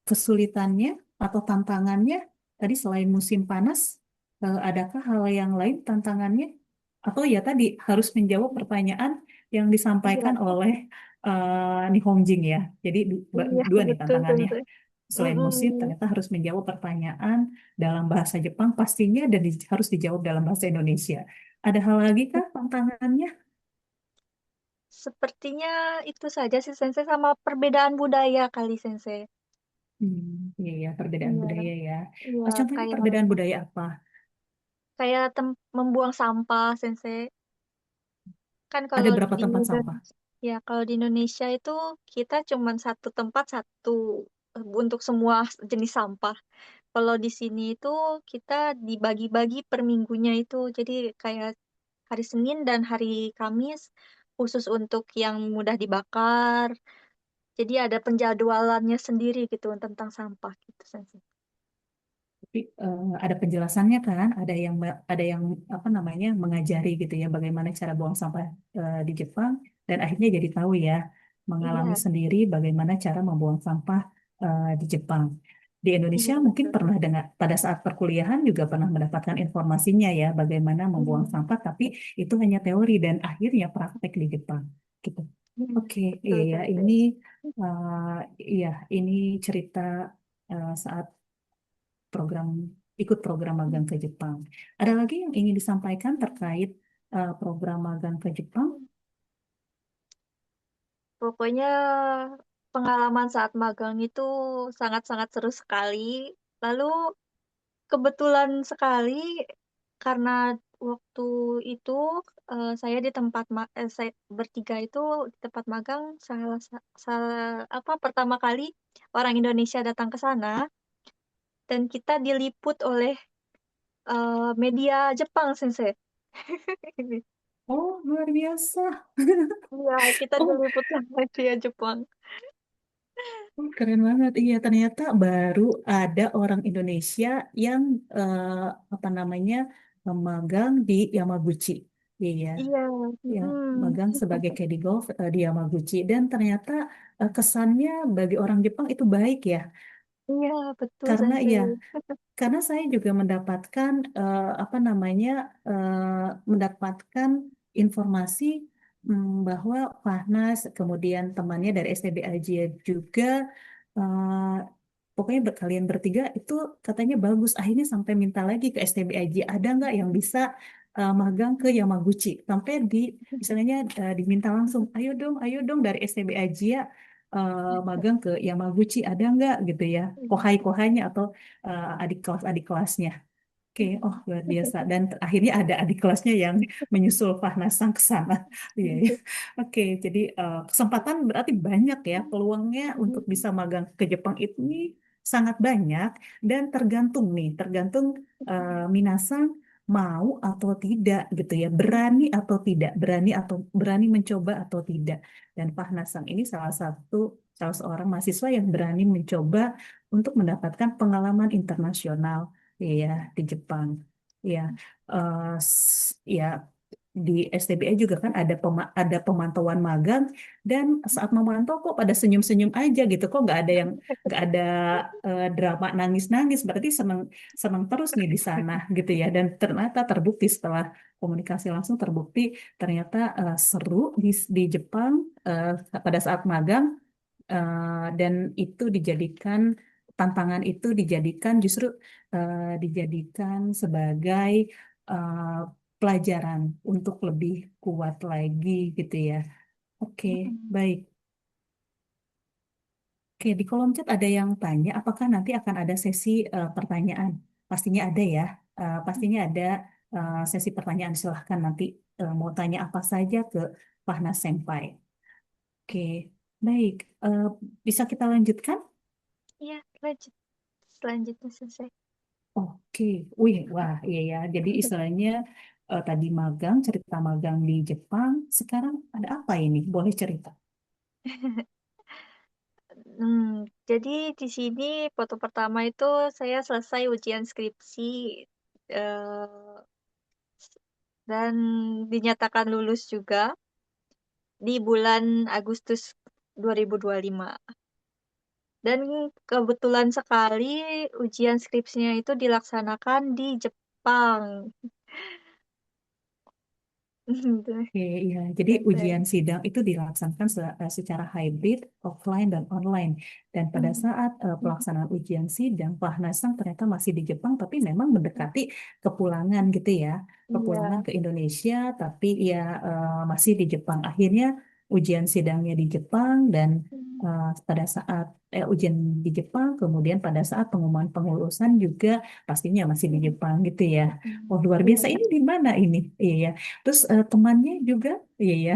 kesulitannya atau tantangannya, tadi selain musim panas, adakah hal yang lain tantangannya? Atau ya tadi harus menjawab pertanyaan yang disampaikan
iya,
oleh Nihonjin ya. Jadi
iya,
dua nih
betul
tantangannya.
sensei.
Selain musim,
Mm-mm.
ternyata harus menjawab pertanyaan dalam bahasa Jepang pastinya dan harus dijawab dalam bahasa Indonesia. Ada hal lagi kah tantangannya?
Sepertinya itu saja sih sensei sama perbedaan budaya kali sensei.
Iya, ya, perbedaan
Iya,
budaya ya.
iya,
Contohnya
kayak
perbedaan budaya apa?
membuang sampah sensei. Kan
Ada
kalau
berapa
di
tempat sampah?
Indonesia, ya kalau di Indonesia itu kita cuma satu tempat satu untuk semua jenis sampah. Kalau di sini itu kita dibagi-bagi per minggunya itu. Jadi kayak hari Senin dan hari Kamis khusus untuk yang mudah dibakar. Jadi ada penjadwalannya sendiri gitu tentang sampah gitu, Sensei.
Tapi ada penjelasannya kan? Ada yang apa namanya mengajari gitu ya bagaimana cara buang sampah di Jepang dan akhirnya jadi tahu ya mengalami
Iya,
sendiri bagaimana cara membuang sampah di Jepang. Di Indonesia
iya
mungkin
betul.
pernah dengar pada saat perkuliahan juga pernah mendapatkan informasinya ya bagaimana membuang
Iya,
sampah tapi itu hanya teori dan akhirnya praktek di Jepang gitu.
iya,
Oke, iya
betul,
ya
Sensei.
uh, iya ini cerita saat program ikut program magang ke Jepang. Ada lagi yang ingin disampaikan terkait program magang ke Jepang?
Pokoknya pengalaman saat magang itu sangat-sangat seru sekali. Lalu kebetulan sekali karena waktu itu saya di saya bertiga itu di tempat magang salah apa pertama kali orang Indonesia datang ke sana dan kita diliput oleh media Jepang, Sensei.
Oh, luar biasa.
Iya, kita
Oh,
diliput sama media Jepang.
oh, keren banget. Iya, ternyata baru ada orang Indonesia yang apa namanya magang di Yamaguchi. Iya,
Iya,
ya
mm-mm.
magang sebagai caddy golf di Yamaguchi. Dan ternyata kesannya bagi orang Jepang itu baik ya.
Iya, betul,
Karena
Sensei.
ya karena saya juga mendapatkan apa namanya mendapatkan informasi bahwa Fahnas kemudian temannya dari STB Aji juga pokoknya kalian bertiga itu katanya bagus. Akhirnya sampai minta lagi ke STB Aji ada nggak yang bisa magang ke Yamaguchi sampai misalnya diminta langsung ayo dong dari STB Aji ya magang ke Yamaguchi ada nggak gitu ya kohai-kohainya atau adik kelasnya. Oke, oh luar biasa. Dan akhirnya ada adik kelasnya yang menyusul Fahnasang ke sana. Iya, iya. Oke, jadi kesempatan berarti banyak ya. Peluangnya untuk bisa magang ke Jepang ini sangat banyak dan tergantung Minasang mau atau tidak gitu ya, berani atau tidak, berani mencoba atau tidak. Dan Fahnasang ini salah seorang mahasiswa yang berani mencoba untuk mendapatkan pengalaman internasional. Iya, di Jepang. Iya, ya di STBA juga kan ada pemantauan magang dan saat memantau kok pada senyum-senyum aja gitu, kok nggak ada drama nangis-nangis, berarti seneng seneng terus nih di sana gitu ya. Dan ternyata terbukti setelah komunikasi langsung terbukti ternyata seru di Jepang eh, pada saat magang dan itu dijadikan tantangan itu dijadikan justru dijadikan sebagai eh, pelajaran untuk lebih kuat lagi gitu ya. Oke,
Mm-mm.
baik. Oke, di kolom chat ada yang tanya, apakah nanti akan ada sesi pertanyaan? Pastinya ada ya. Pastinya ada sesi pertanyaan. Silahkan nanti mau tanya apa saja ke Fahna Senpai. Oke, baik. Eh, Bisa kita lanjutkan?
Iya, lanjut. Selanjutnya selesai.
Oke, wih, wah, iya ya. Jadi istilahnya tadi magang, cerita magang di Jepang. Sekarang ada apa ini? Boleh cerita?
Jadi di sini foto pertama itu saya selesai ujian skripsi eh, dan dinyatakan lulus juga di bulan Agustus 2025. Dan kebetulan sekali ujian skripsinya itu dilaksanakan di Jepang.
Oke, iya. Jadi
Sensei.
ujian sidang itu dilaksanakan secara hybrid, offline dan online. Dan pada
Hmm.
saat pelaksanaan ujian sidang, Sang ternyata masih di Jepang, tapi memang mendekati kepulangan gitu ya, kepulangan
Iya.
ke Indonesia, tapi ya masih di Jepang. Akhirnya ujian sidangnya di Jepang dan pada saat ujian di Jepang, kemudian pada saat pengumuman pengurusan juga pastinya masih di Jepang gitu ya. Oh, luar biasa.
Iya.
Ini di mana ini? Iya. Terus temannya juga, iya ya,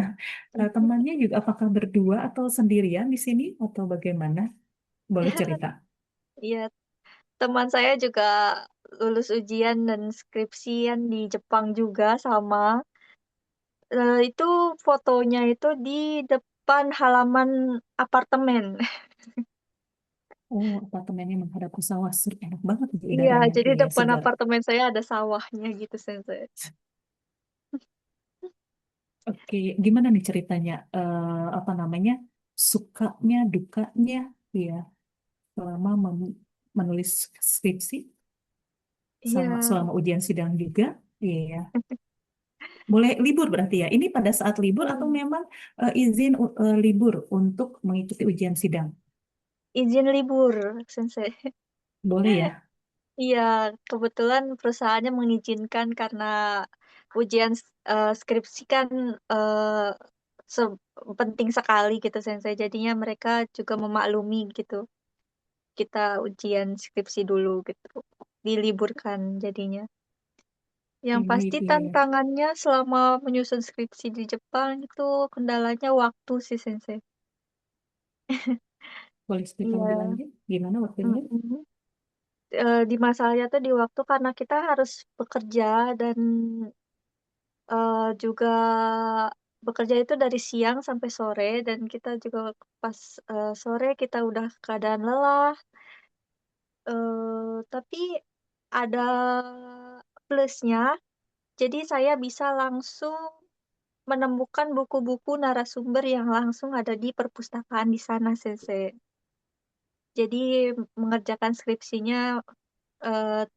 temannya juga apakah berdua atau sendirian di sini atau bagaimana? Boleh cerita.
Iya, teman saya juga lulus ujian dan skripsian di Jepang juga sama. Itu fotonya itu di depan halaman apartemen.
Oh, apartemennya menghadap ke sawah, enak banget nih
Iya,
udaranya,
jadi
iya
depan
segar.
apartemen saya ada sawahnya gitu, Sensei.
Oke, gimana nih ceritanya? Apa namanya? Sukanya, dukanya, ya, selama menulis skripsi, sama
Iya,
selama ujian sidang juga, iya. Boleh libur berarti ya? Ini pada saat libur atau
hmm,
memang izin libur untuk mengikuti ujian sidang?
izin libur, Sensei.
Boleh ya?
Iya, kebetulan perusahaannya mengizinkan karena ujian skripsi kan eh, penting sekali gitu, Sensei. Jadinya mereka juga memaklumi gitu. Kita ujian skripsi dulu gitu. Diliburkan jadinya. Yang
Baik,
pasti
iya ya.
tantangannya selama menyusun skripsi di Jepang itu kendalanya waktu sih, Sensei.
Boleh cerita lebih
Iya.
lanjut? Gimana waktunya?
Mm-mm. Di masalahnya tuh di waktu karena kita harus bekerja dan juga bekerja itu dari siang sampai sore dan kita juga pas sore kita udah keadaan lelah. Tapi ada plusnya, jadi saya bisa langsung menemukan buku-buku narasumber yang langsung ada di perpustakaan di sana, Sensei. Jadi mengerjakan skripsinya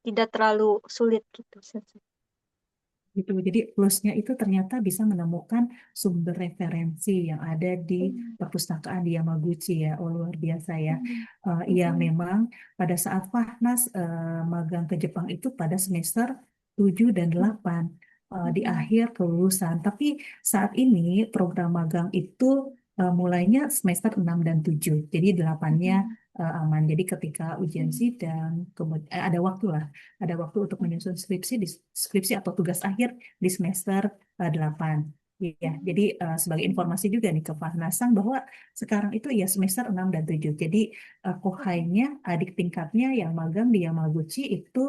tidak terlalu sulit gitu, Sensei.
Gitu. Jadi plusnya itu ternyata bisa menemukan sumber referensi yang ada di
Hmm.
perpustakaan di Yamaguchi ya. Oh, luar biasa ya.
Hmm.
Iya
Mm-mm.
memang pada saat Fahnas magang ke Jepang itu pada semester 7 dan 8 di
Mm-mm.
akhir kelulusan. Tapi saat ini program magang itu mulainya semester 6 dan 7. Jadi 8-nya
Mm-mm.
aman. Jadi ketika ujian
Mm-mm.
sidang, kemudian ada waktu lah, ada waktu untuk menyusun skripsi atau tugas akhir di semester 8. Iya, jadi sebagai
Mm-mm.
informasi juga nih ke Farnasang bahwa sekarang itu ya semester 6 dan 7. Jadi kohainya, adik tingkatnya yang magang di Yamaguchi itu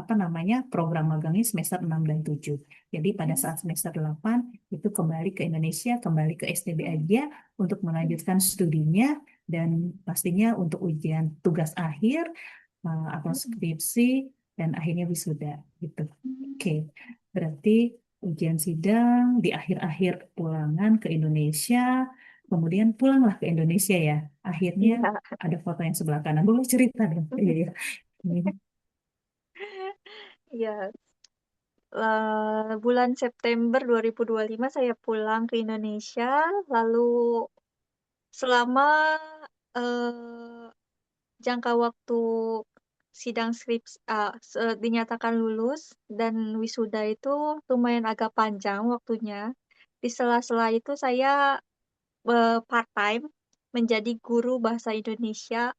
apa namanya program magangnya semester 6 dan 7. Jadi pada saat semester 8 itu kembali ke Indonesia, kembali ke STB aja untuk melanjutkan studinya dan pastinya untuk ujian tugas akhir atau
Mm-mm.
skripsi dan akhirnya wisuda gitu. Oke,
Mm-mm.
berarti ujian sidang di akhir-akhir pulangan ke Indonesia, kemudian pulanglah ke Indonesia ya. Akhirnya
Iya,
ada foto yang sebelah kanan. Boleh cerita dong? Iya, iya. Ini.
iya. Bulan September 2025 saya pulang ke Indonesia, lalu selama eh, jangka waktu sidang skripsi dinyatakan lulus dan wisuda itu lumayan agak panjang waktunya. Di sela-sela itu saya part-time menjadi guru bahasa Indonesia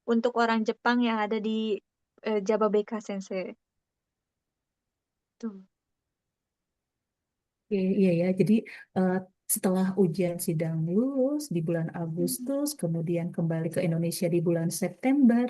untuk orang Jepang yang ada di Jababeka Sensei. Tuh.
Iya ya, jadi eh, setelah ujian sidang lulus di bulan
Mm,
Agustus, kemudian kembali ke Indonesia di bulan September,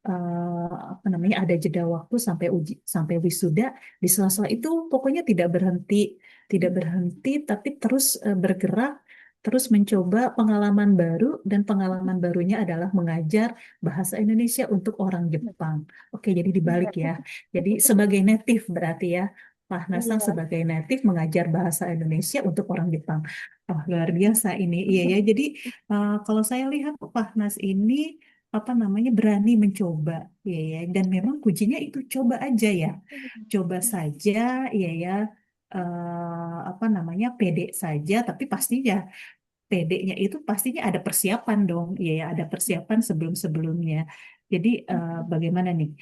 apa namanya ada jeda waktu sampai sampai wisuda. Di sela-sela itu pokoknya tidak berhenti, tidak berhenti, tapi terus bergerak, terus mencoba pengalaman baru dan pengalaman barunya adalah mengajar bahasa Indonesia untuk orang Jepang. Oke, jadi dibalik
Iya.
ya. Jadi sebagai native berarti ya. Pak Nasang
Iya.
sebagai native mengajar bahasa Indonesia untuk orang Jepang. Oh, luar biasa ini. Iya ya. Jadi kalau saya lihat Pak Nas ini apa namanya berani mencoba, iya ya. Dan memang kuncinya itu coba aja ya. Coba saja, iya ya. Apa namanya pede saja, tapi pastinya PD-nya itu pastinya ada persiapan dong, iya ya, ada persiapan sebelum-sebelumnya. Jadi bagaimana nih?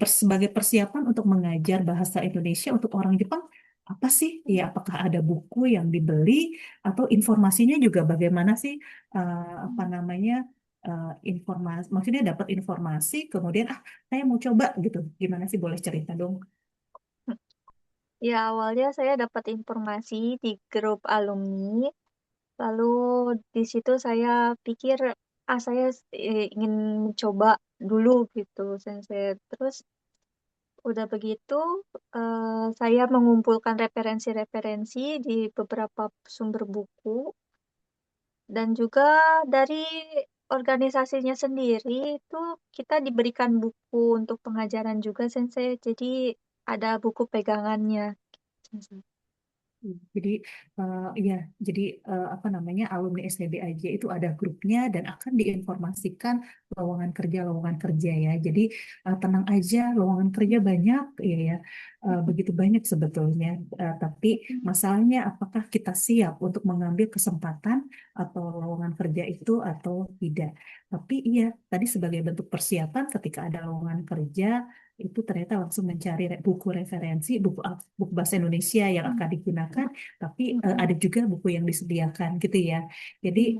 Sebagai persiapan untuk mengajar bahasa Indonesia untuk orang Jepang, apa sih? Ya, apakah ada buku yang dibeli atau informasinya juga bagaimana sih? Apa namanya? Informasi, maksudnya dapat informasi, kemudian saya mau coba gitu. Gimana sih? Boleh cerita dong?
Ya, awalnya saya dapat informasi di grup alumni. Lalu di situ saya pikir, saya ingin mencoba dulu gitu, Sensei. Terus udah begitu, saya mengumpulkan referensi-referensi di beberapa sumber buku dan juga dari organisasinya sendiri itu kita diberikan buku untuk pengajaran juga, Sensei. Jadi ada buku pegangannya, Sensei.
Jadi ya, jadi apa namanya alumni STB aja itu ada grupnya dan akan diinformasikan lowongan kerja ya. Jadi tenang aja, lowongan kerja banyak ya ya. Begitu banyak sebetulnya. Tapi masalahnya apakah kita siap untuk mengambil kesempatan atau lowongan kerja itu atau tidak. Tapi iya, tadi sebagai bentuk persiapan ketika ada lowongan kerja itu ternyata langsung mencari buku referensi, buku bahasa Indonesia yang akan digunakan, tapi ada juga buku yang disediakan gitu ya. Jadi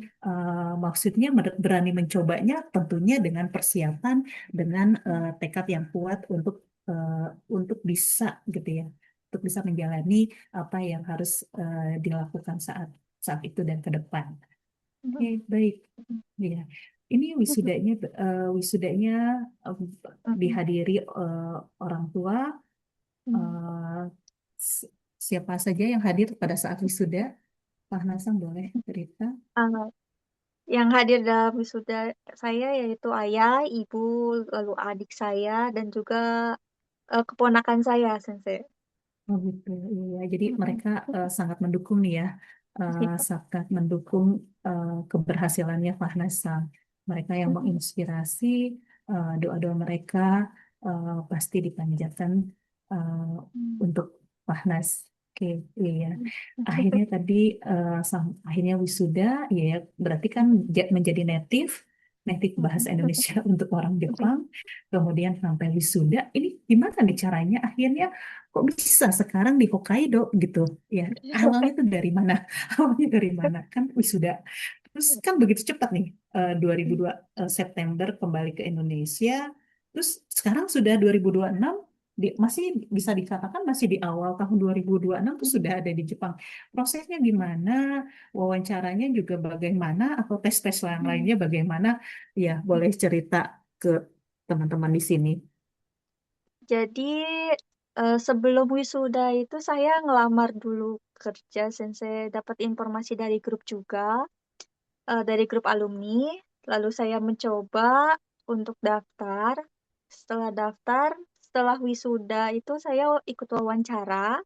maksudnya berani mencobanya tentunya dengan persiapan, dengan tekad yang kuat untuk bisa gitu ya, untuk bisa menjalani apa yang harus dilakukan saat saat itu dan ke depan. Oke, baik. Ya. Ini wisudanya eh, dihadiri orang tua. eh, si- Siapa saja yang hadir pada saat wisuda? Pak Nasang boleh cerita?
Yang hadir dalam wisuda saya yaitu ayah, ibu, lalu adik saya, dan juga keponakan saya, Sensei.
Oh gitu, iya. Jadi
Mm-mm.
mereka sangat mendukung nih ya, sangat mendukung keberhasilannya Fahnasa. Mereka yang
Mm-mm.
menginspirasi, doa-doa mereka pasti dipanjatkan eh, untuk Fahnas. Oke, iya. Akhirnya tadi akhirnya wisuda, ya berarti kan menjadi native, native bahasa Indonesia untuk orang Jepang. Kemudian sampai wisuda, ini gimana nih caranya? Akhirnya kok bisa sekarang di Hokkaido gitu ya, awalnya itu dari mana? Awalnya dari mana kan wisuda terus kan begitu cepat nih 2002 September kembali ke Indonesia, terus sekarang sudah 2026, masih bisa dikatakan masih di awal tahun 2026 tuh sudah ada di Jepang. Prosesnya gimana, wawancaranya juga bagaimana, atau tes-tes yang lainnya bagaimana, ya boleh cerita ke teman-teman di sini.
Jadi sebelum wisuda itu saya ngelamar dulu kerja, Sensei. Dapat informasi dari grup juga, dari grup alumni. Lalu saya mencoba untuk daftar. Setelah daftar, setelah wisuda itu saya ikut wawancara.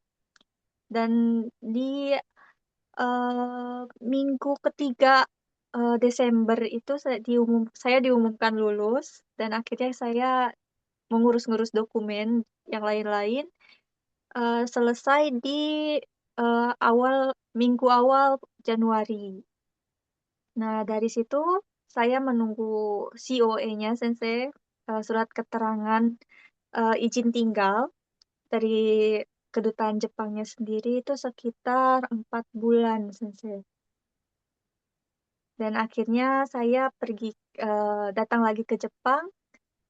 Dan di minggu ketiga Desember itu saya diumumkan lulus dan akhirnya saya mengurus-ngurus dokumen yang lain-lain selesai di minggu awal Januari. Nah, dari situ saya menunggu COE-nya, Sensei. surat keterangan izin tinggal dari kedutaan Jepangnya sendiri itu sekitar 4 bulan, Sensei. Dan akhirnya saya datang lagi ke Jepang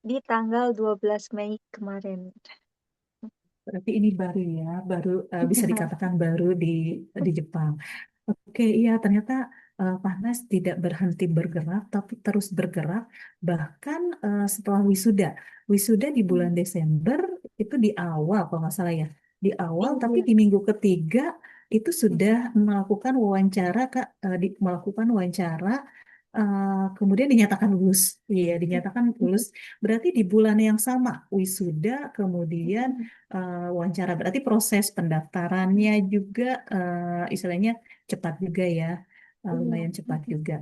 di tanggal 12 Mei kemarin.
Berarti ini baru ya, baru bisa dikatakan baru di Jepang. Oke, iya ternyata Fahnas tidak berhenti bergerak, tapi terus bergerak bahkan setelah wisuda. Wisuda di bulan Desember itu di awal kalau nggak salah ya, di awal. Tapi
Iya.
di minggu ketiga itu sudah melakukan wawancara Kak, melakukan wawancara. Kemudian dinyatakan lulus, iya dinyatakan lulus. Berarti di bulan yang sama wisuda, kemudian wawancara. Berarti proses pendaftarannya juga istilahnya cepat juga ya,
Iya.
lumayan cepat juga.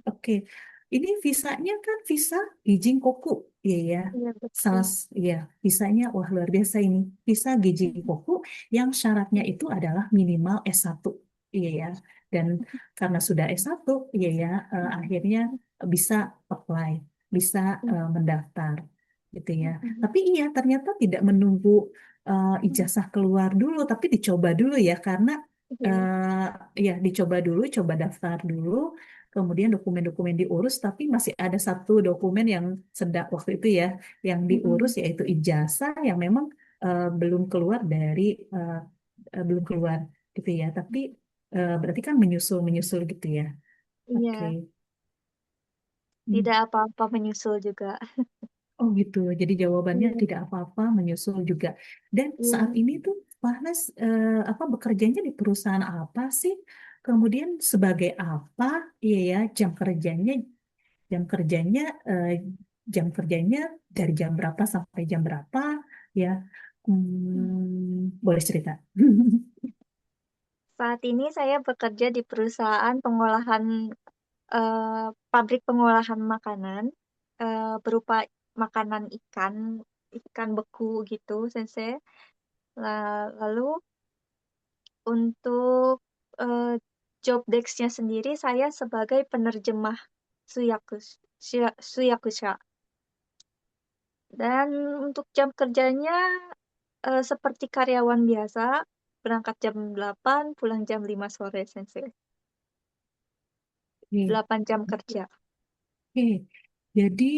Oke, ini visanya kan visa Gijin Koku, iya ya.
Iya, betul.
Iya, visanya wah luar biasa ini. Visa Gijin Koku yang syaratnya itu adalah minimal S1, iya ya. Dan karena sudah S1, iya ya, akhirnya bisa apply, bisa mendaftar, gitu ya. Tapi iya, ternyata tidak menunggu ijazah keluar dulu, tapi dicoba dulu ya, karena
Iya.
ya dicoba dulu, coba daftar dulu, kemudian dokumen-dokumen diurus, tapi masih ada satu dokumen yang sedang waktu itu ya, yang diurus yaitu ijazah yang memang belum keluar eh, belum keluar gitu ya, tapi berarti kan menyusul gitu ya. Oke.
Iya,
Hmm.
tidak apa-apa menyusul juga.
Oh gitu, jadi jawabannya
Iya.
tidak apa-apa, menyusul juga. Dan saat
Iya.
ini tuh Fahnas apa bekerjanya di perusahaan apa sih? Kemudian sebagai apa? Iya ya, jam kerjanya eh, jam kerjanya dari jam berapa sampai jam berapa? Ya, boleh cerita.
Saat ini saya bekerja di perusahaan pengolahan pabrik pengolahan makanan berupa makanan ikan, ikan beku gitu, Sensei. Lalu untuk eh, job desk-nya sendiri saya sebagai penerjemah Suyakusha. Dan untuk jam kerjanya seperti karyawan biasa, berangkat jam 8, pulang jam 5 sore, Sensei.
Oke,
8 jam kerja.
oke. Jadi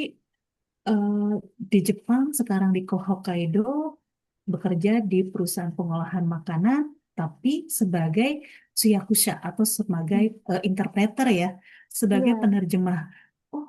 eh, di Jepang sekarang di Hokkaido bekerja di perusahaan pengolahan makanan, tapi sebagai suyakusha atau sebagai interpreter ya, sebagai
Iya,
penerjemah. Oh,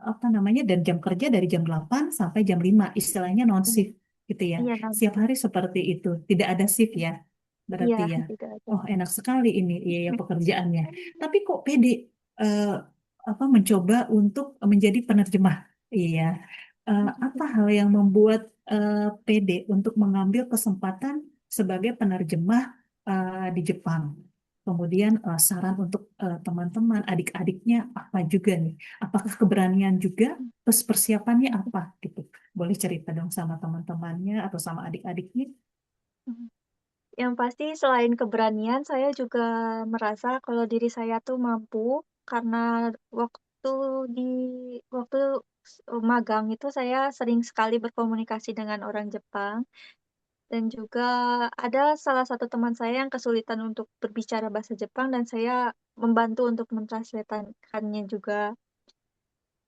apa namanya, dan jam kerja dari jam 8 sampai jam 5 istilahnya non
iya,
shift gitu ya.
iya
Setiap
nanti.
hari seperti itu, tidak ada shift ya.
Iya,
Berarti ya.
tidak ada.
Oh, enak sekali ini iya ya pekerjaannya. Tapi kok pede eh, apa mencoba untuk menjadi penerjemah? Iya. Apa hal yang membuat pede untuk mengambil kesempatan sebagai penerjemah di Jepang? Kemudian saran untuk teman-teman, adik-adiknya apa juga nih? Apakah keberanian juga? Terus persiapannya apa gitu? Boleh cerita dong sama teman-temannya atau sama adik-adiknya?
Yang pasti selain keberanian, saya juga merasa kalau diri saya tuh mampu karena waktu di waktu magang itu saya sering sekali berkomunikasi dengan orang Jepang dan juga ada salah satu teman saya yang kesulitan untuk berbicara bahasa Jepang dan saya membantu untuk mentranslatekannya juga.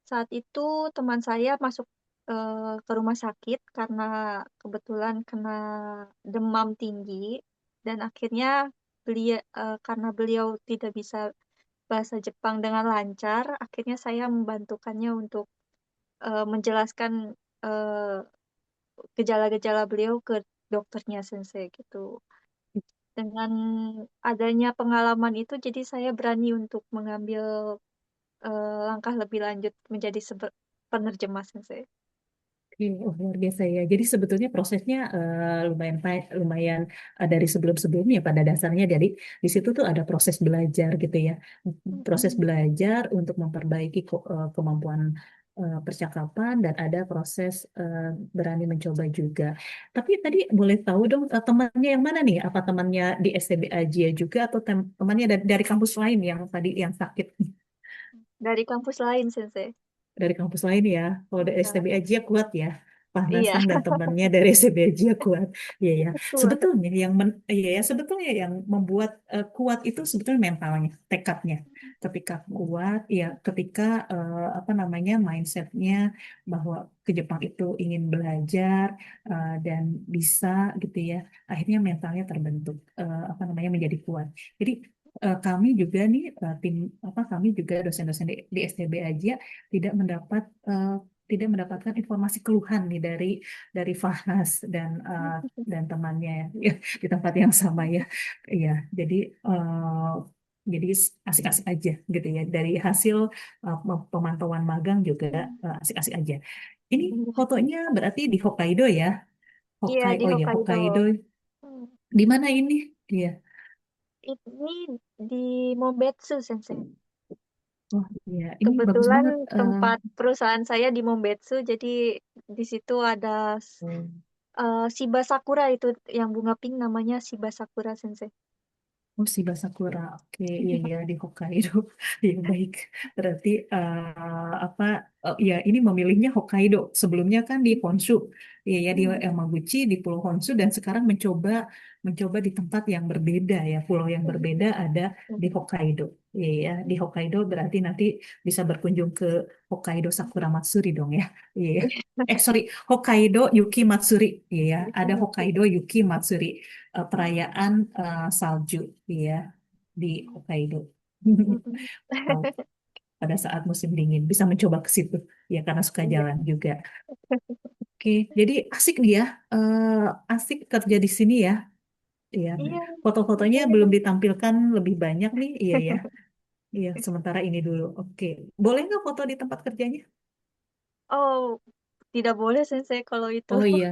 Saat itu teman saya masuk ke rumah sakit karena kebetulan kena demam tinggi dan akhirnya karena beliau tidak bisa bahasa Jepang dengan lancar, akhirnya saya membantukannya untuk menjelaskan eh, gejala-gejala beliau ke dokternya Sensei gitu. Dengan adanya pengalaman itu, jadi saya berani untuk mengambil langkah lebih lanjut menjadi penerjemah Sensei.
Oke, oh, luar biasa ya. Jadi sebetulnya prosesnya lumayan dari sebelum-sebelumnya pada dasarnya. Jadi di situ tuh ada proses belajar gitu ya. Proses
Mm-mm.
belajar untuk memperbaiki kemampuan percakapan dan ada proses berani mencoba juga. Tapi tadi boleh tahu dong temannya yang mana nih? Apa temannya di STB Aja juga atau temannya dari kampus lain yang tadi yang sakit?
Dari kampus lain, Sensei.
dari kampus lain ya. Kalau dari
Iya,
STB aja kuat ya.
iya,
Pahnasan dan temannya dari STB aja kuat. Iya ya.
kuat.
Sebetulnya iya ya sebetulnya yang membuat kuat itu sebetulnya mentalnya, tekadnya. Ketika kuat, ya ketika apa namanya mindsetnya bahwa ke Jepang itu ingin belajar dan bisa gitu ya. Akhirnya mentalnya terbentuk apa namanya menjadi kuat. Jadi kami juga nih tim apa kami juga dosen-dosen di STB aja tidak mendapat tidak mendapatkan informasi keluhan nih dari Fahnas dan temannya ya, di tempat yang sama ya. Iya, jadi jadi asik-asik aja gitu ya. Dari hasil pemantauan magang juga asik-asik aja. Ini fotonya berarti di Hokkaido ya.
Iya, di
Oh ya,
Hokkaido.
Hokkaido.
Hmm,
Di mana ini? Iya.
Ini di Mombetsu, Sensei.
Oh iya, ini bagus
Kebetulan
banget.
tempat perusahaan saya di Mombetsu, jadi di situ ada Shiba Sakura itu yang bunga pink namanya Shiba Sakura Sensei.
Oh, Shiba Sakura. Oke, iya ya di Hokkaido. Ya baik. Berarti apa ya ini memilihnya Hokkaido. Sebelumnya kan di Honshu. Iya ya di
Hmm.
Yamaguchi di Pulau Honshu dan sekarang mencoba mencoba di tempat yang berbeda ya, pulau yang berbeda ada di Hokkaido. Iya ya, di Hokkaido berarti nanti bisa berkunjung ke Hokkaido Sakura Matsuri dong ya. Iya ya. Sorry, Hokkaido Yuki Matsuri. Iya ya, ada Hokkaido Yuki Matsuri perayaan salju ya di Hokkaido. Kalau pada saat musim dingin bisa mencoba ke situ ya karena suka
Iya.
jalan juga. Oke, jadi asik nih ya, asik kerja di sini ya. Iya,
Iya.
foto-fotonya belum ditampilkan lebih banyak nih. Iya ya, iya. Sementara ini dulu. Oke, boleh nggak foto di tempat kerjanya?
Oh, tidak boleh Sensei kalau itu.
Oh iya,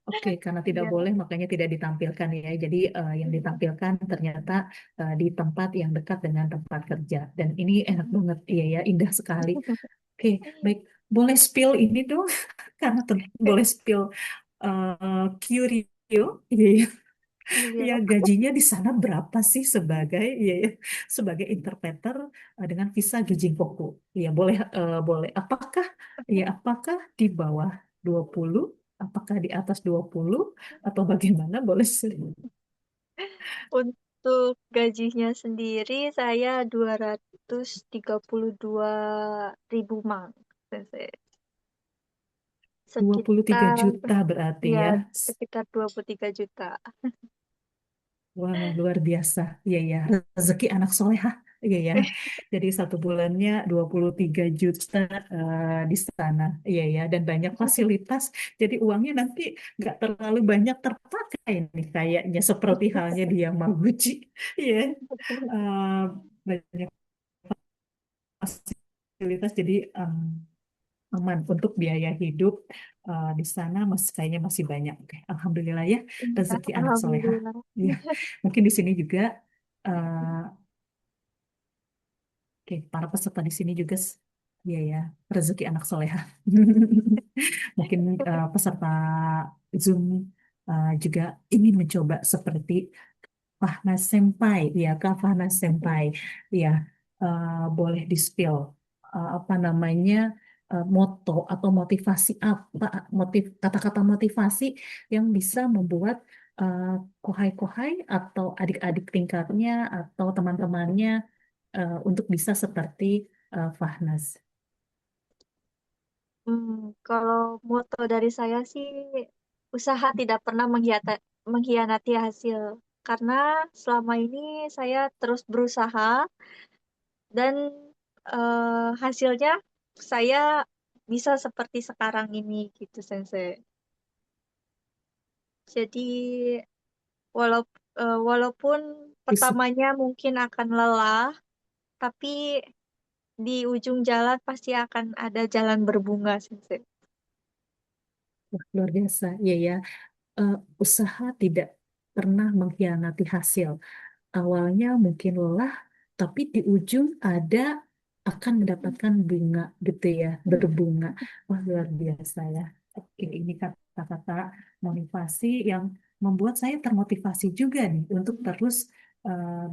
oke, karena tidak
Iya.
boleh makanya tidak ditampilkan ya. Jadi yang ditampilkan ternyata di tempat yang dekat dengan tempat kerja. Dan ini enak banget, iya ya, indah sekali. Oke, baik. Boleh spill ini dong, karena boleh spill Curio. Iya, ya.
Iya.
Ya, gajinya di sana berapa sih sebagai iya ya, sebagai interpreter dengan visa Gijinkoku? Iya, boleh boleh. Apakah di bawah 20? Apakah di atas 20 atau bagaimana? Boleh sih.
Untuk gajinya sendiri saya 232.000 mang, Sensei.
23
Sekitar
juta berarti
ya
ya.
sekitar 23 juta.
Wah, luar biasa. Iya ya, rezeki anak solehah. Iya ya. Jadi satu bulannya 23 juta di sana. Iya ya, dan banyak fasilitas. Jadi uangnya nanti nggak terlalu banyak terpakai nih kayaknya seperti halnya di Yamaguchi. Iya. Eh, banyak fasilitas jadi aman untuk biaya hidup di sana masih kayaknya masih banyak. Oke, alhamdulillah ya
Iya,
rezeki anak solehah.
alhamdulillah.
Iya, mungkin di sini juga eh, oke para peserta di sini juga iya ya rezeki anak solehah. Mungkin peserta Zoom juga ingin mencoba seperti Fahna Senpai, ya Kak Fahna Senpai, ya boleh di-spill apa namanya moto atau motivasi apa kata-kata motivasi yang bisa membuat eh, kohai-kohai atau adik-adik tingkatnya atau teman-temannya untuk bisa seperti Fahnas.
Hmm, kalau moto dari saya sih, usaha tidak pernah mengkhianati hasil. Karena selama ini saya terus berusaha dan hasilnya saya bisa seperti sekarang ini gitu, Sensei. Jadi walaupun
Is-
pertamanya mungkin akan lelah, tapi di ujung jalan pasti akan ada jalan berbunga, Sensei.
Wah, luar biasa, ya ya. Eh, usaha tidak pernah mengkhianati hasil. Awalnya mungkin lelah, tapi di ujung ada akan mendapatkan bunga gitu ya, berbunga. Wah, luar biasa ya. Oke, ini kata-kata motivasi yang membuat saya termotivasi juga nih untuk terus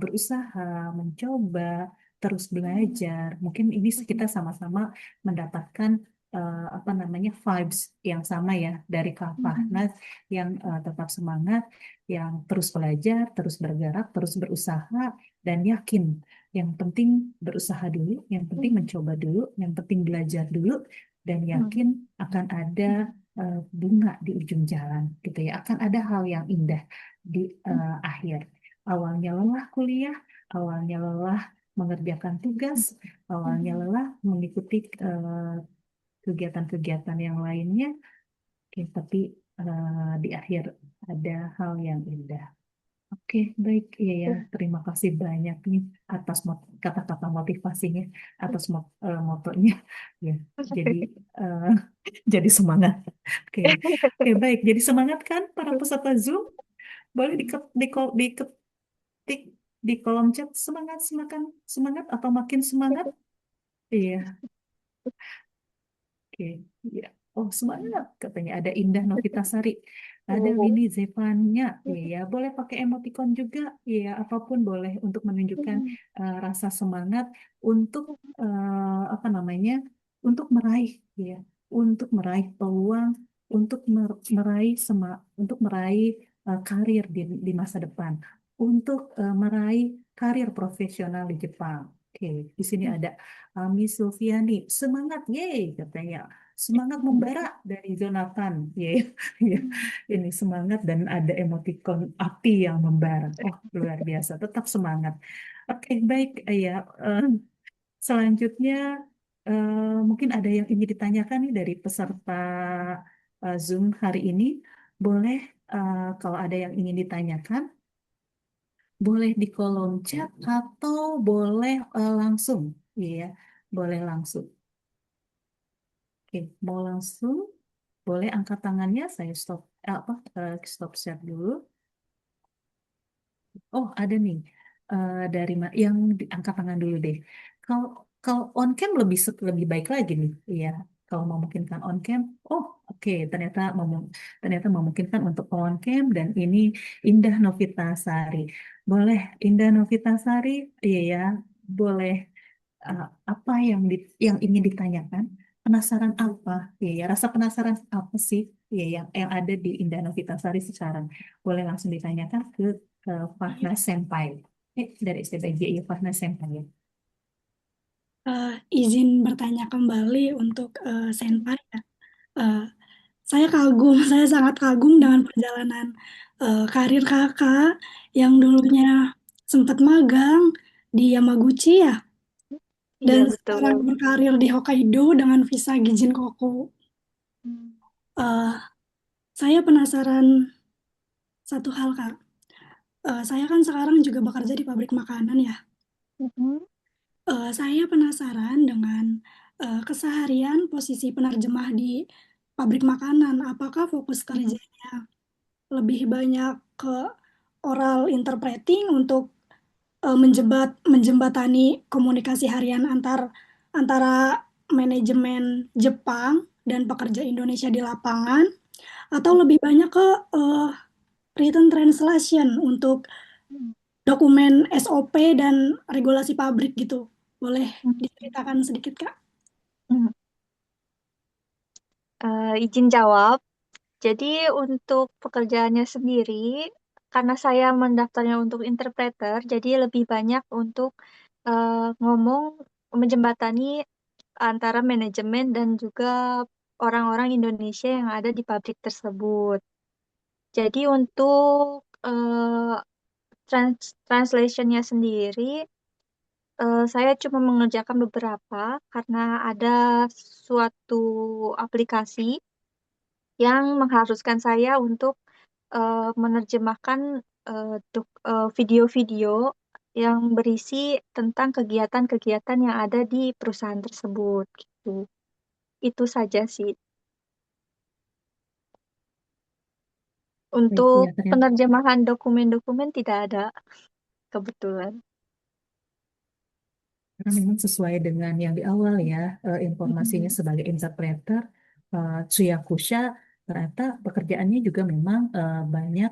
berusaha, mencoba, terus belajar. Mungkin ini kita sama-sama mendapatkan apa namanya vibes yang sama ya dari Kak Fahnas yang tetap semangat, yang terus belajar, terus bergerak, terus berusaha dan yakin. Yang penting berusaha dulu, yang penting mencoba dulu, yang penting belajar dulu dan yakin akan ada bunga di ujung jalan gitu ya. Akan ada hal yang indah di akhir. Awalnya lelah kuliah, awalnya lelah mengerjakan tugas, awalnya lelah mengikuti kegiatan-kegiatan yang lainnya, oke, tapi di akhir ada hal yang indah. Oke, baik, iya ya. Terima kasih banyak nih atas kata-kata motivasinya, atas motonya. Ya, jadi eh, jadi semangat. Oke, oke, baik. Jadi semangat kan para peserta Zoom? Boleh diketik di kolom chat semangat, semangat, semangat atau makin semangat? Iya. Oke, ya. Oh, semangat katanya ada Indah Novitasari, ada Winnie Zevanya, ya boleh pakai emoticon juga, ya apapun boleh untuk menunjukkan rasa semangat untuk apa namanya, untuk meraih, ya, untuk meraih peluang, untuk untuk meraih karir di masa depan, untuk meraih karir profesional di Jepang. Oke, di sini ada Ami Sulfiani, semangat, yeay katanya. Semangat membara dari Jonathan, yeay. Ya, ini semangat dan ada emoticon api yang membara. Oh, luar biasa, tetap semangat. Oke, baik, ya. eh, Selanjutnya, mungkin ada yang ingin ditanyakan nih dari peserta Zoom hari ini. Boleh, kalau ada yang ingin ditanyakan, boleh di kolom chat atau boleh langsung, ya, boleh langsung. Oke, mau langsung, boleh angkat tangannya. Saya stop share dulu. Oh, ada nih dari yang angkat tangan dulu deh. Kalau kalau on cam lebih baik lagi nih, iya. Kalau memungkinkan on cam, oh oke, ternyata memungkinkan untuk on cam dan ini Indah Novitasari. Boleh Indah Novitasari, iya ya, boleh apa yang ingin ditanyakan? Penasaran apa? Iya ya, rasa penasaran apa sih? Iya yang ada di Indah Novitasari sekarang. Boleh langsung ditanyakan ke
Iya,
Fahna Senpai. Dari STBGI Fahna Senpai ya.
izin bertanya kembali untuk Senpai ya. Eh, saya kagum, saya sangat kagum dengan perjalanan karir kakak yang dulunya sempat magang di Yamaguchi ya,
Iya,
dan
betul.
sekarang berkarir di Hokkaido dengan visa Gijin Koku. Eh, saya penasaran satu hal Kak. Saya kan sekarang juga bekerja di pabrik makanan ya. Saya penasaran dengan keseharian posisi penerjemah di pabrik makanan. Apakah fokus kerjanya lebih banyak ke oral interpreting untuk menjembatani komunikasi harian antara manajemen Jepang dan pekerja Indonesia di lapangan, atau lebih banyak ke eh, written translation untuk dokumen SOP dan regulasi pabrik gitu. Boleh diceritakan sedikit, Kak?
Izin jawab. Jadi untuk pekerjaannya sendiri, karena saya mendaftarnya untuk interpreter, jadi lebih banyak untuk ngomong menjembatani antara manajemen dan juga orang-orang Indonesia yang ada di pabrik tersebut. Jadi untuk translationnya sendiri, saya cuma mengerjakan beberapa karena ada suatu aplikasi yang mengharuskan saya untuk menerjemahkan video-video yang berisi tentang kegiatan-kegiatan yang ada di perusahaan tersebut gitu. Itu saja sih.
Baik,
Untuk
ya ternyata
penerjemahan dokumen-dokumen tidak ada kebetulan.
karena memang sesuai dengan yang di awal ya, informasinya sebagai interpreter, Tsuyakusha, ternyata pekerjaannya juga memang banyak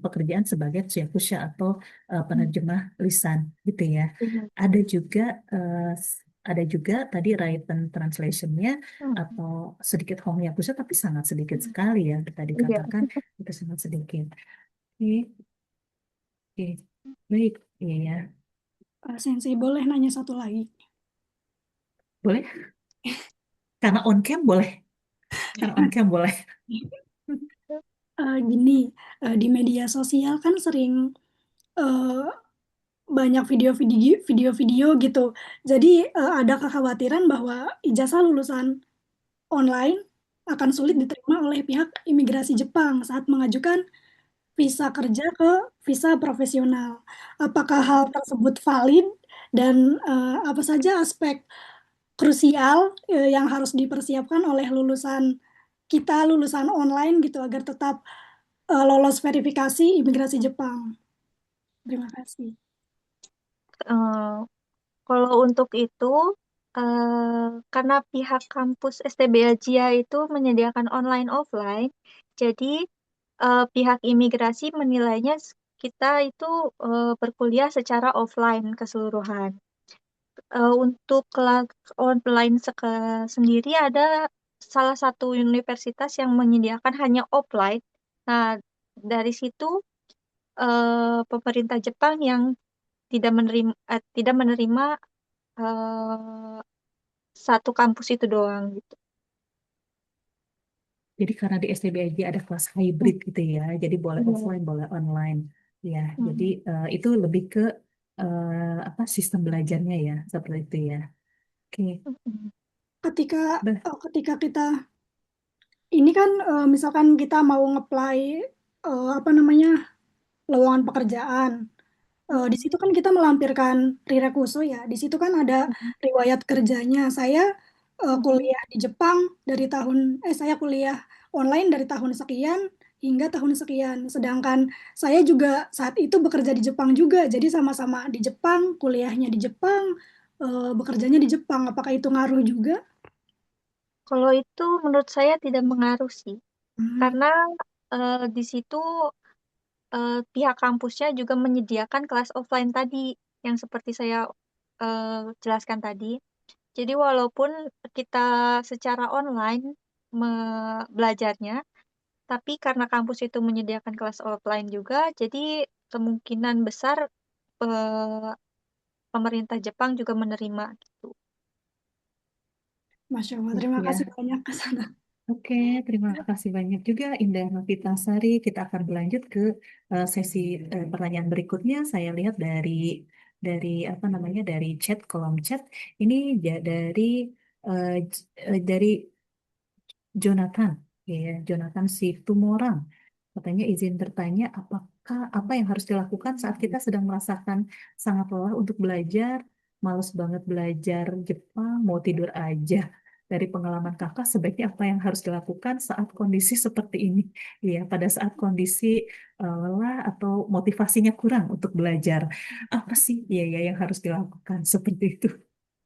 pekerjaan sebagai tsuyakusha atau
Hmm.
penerjemah lisan gitu ya.
Iya.
Ada juga ada juga tadi written translationnya
Hmm.
atau sedikit hongyakusha tapi sangat sedikit sekali ya tadi
Iya.
katakan itu sangat sedikit. Oke, oke. Baik, iya ya.
Sensei boleh nanya satu lagi?
Boleh? Karena on cam boleh. Karena on cam boleh.
Gini, di media sosial kan sering eh, banyak video-video gitu. Jadi ada kekhawatiran bahwa ijazah lulusan online akan sulit diterima oleh pihak imigrasi Jepang saat mengajukan visa kerja ke visa profesional. Apakah hal tersebut valid dan apa saja aspek krusial yang harus dipersiapkan oleh lulusan online gitu agar tetap lolos verifikasi imigrasi Jepang? Terima kasih.
Eh, Kalau untuk itu, karena pihak kampus STB Ajia itu menyediakan online offline, jadi pihak imigrasi menilainya kita itu berkuliah secara offline keseluruhan. Untuk kelas online sendiri ada salah satu universitas yang menyediakan hanya offline. Nah, dari situ pemerintah Jepang yang tidak menerima eh, satu kampus itu doang gitu.
Jadi karena di STBIJ ada kelas hybrid gitu ya, jadi boleh
Iya.
offline, boleh online. Ya, jadi
Hmm.
itu lebih ke apa sistem belajarnya ya, seperti itu ya. Oke,
Mm-mm.
Ketika
Bah,
ketika kita ini kan misalkan kita mau ngeplay apa namanya lowongan pekerjaan. Di
Mm-mm.
situ kan kita melampirkan prerequisite ya. Di situ kan ada
Mm-mm.
riwayat kerjanya. Saya
Mm-mm.
kuliah di Jepang saya kuliah online dari tahun sekian hingga tahun sekian. Sedangkan saya juga saat itu bekerja di Jepang juga. Jadi sama-sama di Jepang, kuliahnya di Jepang, bekerjanya di Jepang. Apakah itu ngaruh juga?
Kalau itu menurut saya tidak mengaruh sih,
Hmm,
karena di situ pihak kampusnya juga menyediakan kelas offline tadi, yang seperti saya jelaskan tadi. Jadi walaupun kita secara online belajarnya, tapi karena kampus itu menyediakan kelas offline juga, jadi kemungkinan besar eh, pemerintah Jepang juga menerima gitu.
Masya Allah. Terima
gitu
kasih
ya.
banyak ke sana.
Oke, terima kasih banyak juga Indah Novitasari. Kita akan berlanjut ke sesi pertanyaan berikutnya. Saya lihat dari apa namanya dari chat kolom chat ini dari Jonathan, ya, Jonathan Situmorang. Katanya izin bertanya, apakah apa yang harus dilakukan saat kita sedang merasakan sangat lelah untuk belajar, males banget belajar Jepang, mau tidur aja. Dari pengalaman kakak, sebaiknya apa yang harus dilakukan saat kondisi seperti ini? Ya, pada saat kondisi lelah atau motivasinya kurang untuk belajar, apa sih ya yang harus dilakukan seperti itu?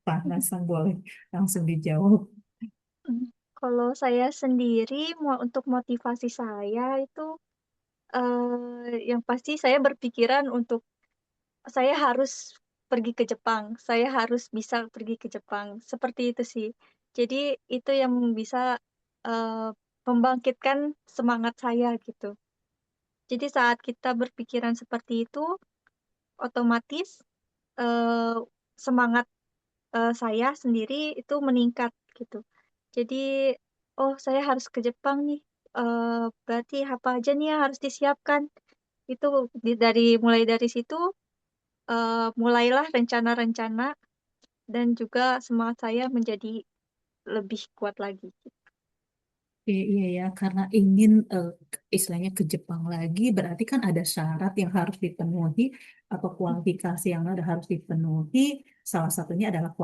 Pak Nasang boleh langsung dijawab.
Hmm. Kalau saya sendiri untuk motivasi saya itu yang pasti saya berpikiran untuk saya harus pergi ke Jepang, saya harus bisa pergi ke Jepang. Seperti itu sih. Jadi itu yang bisa eh, membangkitkan semangat saya gitu. Jadi saat kita berpikiran seperti itu, otomatis eh, semangat saya sendiri itu meningkat gitu. Jadi, oh saya harus ke Jepang nih. Berarti apa aja nih yang harus disiapkan? Itu mulai dari situ mulailah rencana-rencana dan juga semangat saya menjadi lebih kuat lagi.
Iya, iya ya, karena ingin istilahnya ke Jepang lagi, berarti kan ada syarat yang harus dipenuhi atau kualifikasi yang harus dipenuhi. Salah satunya adalah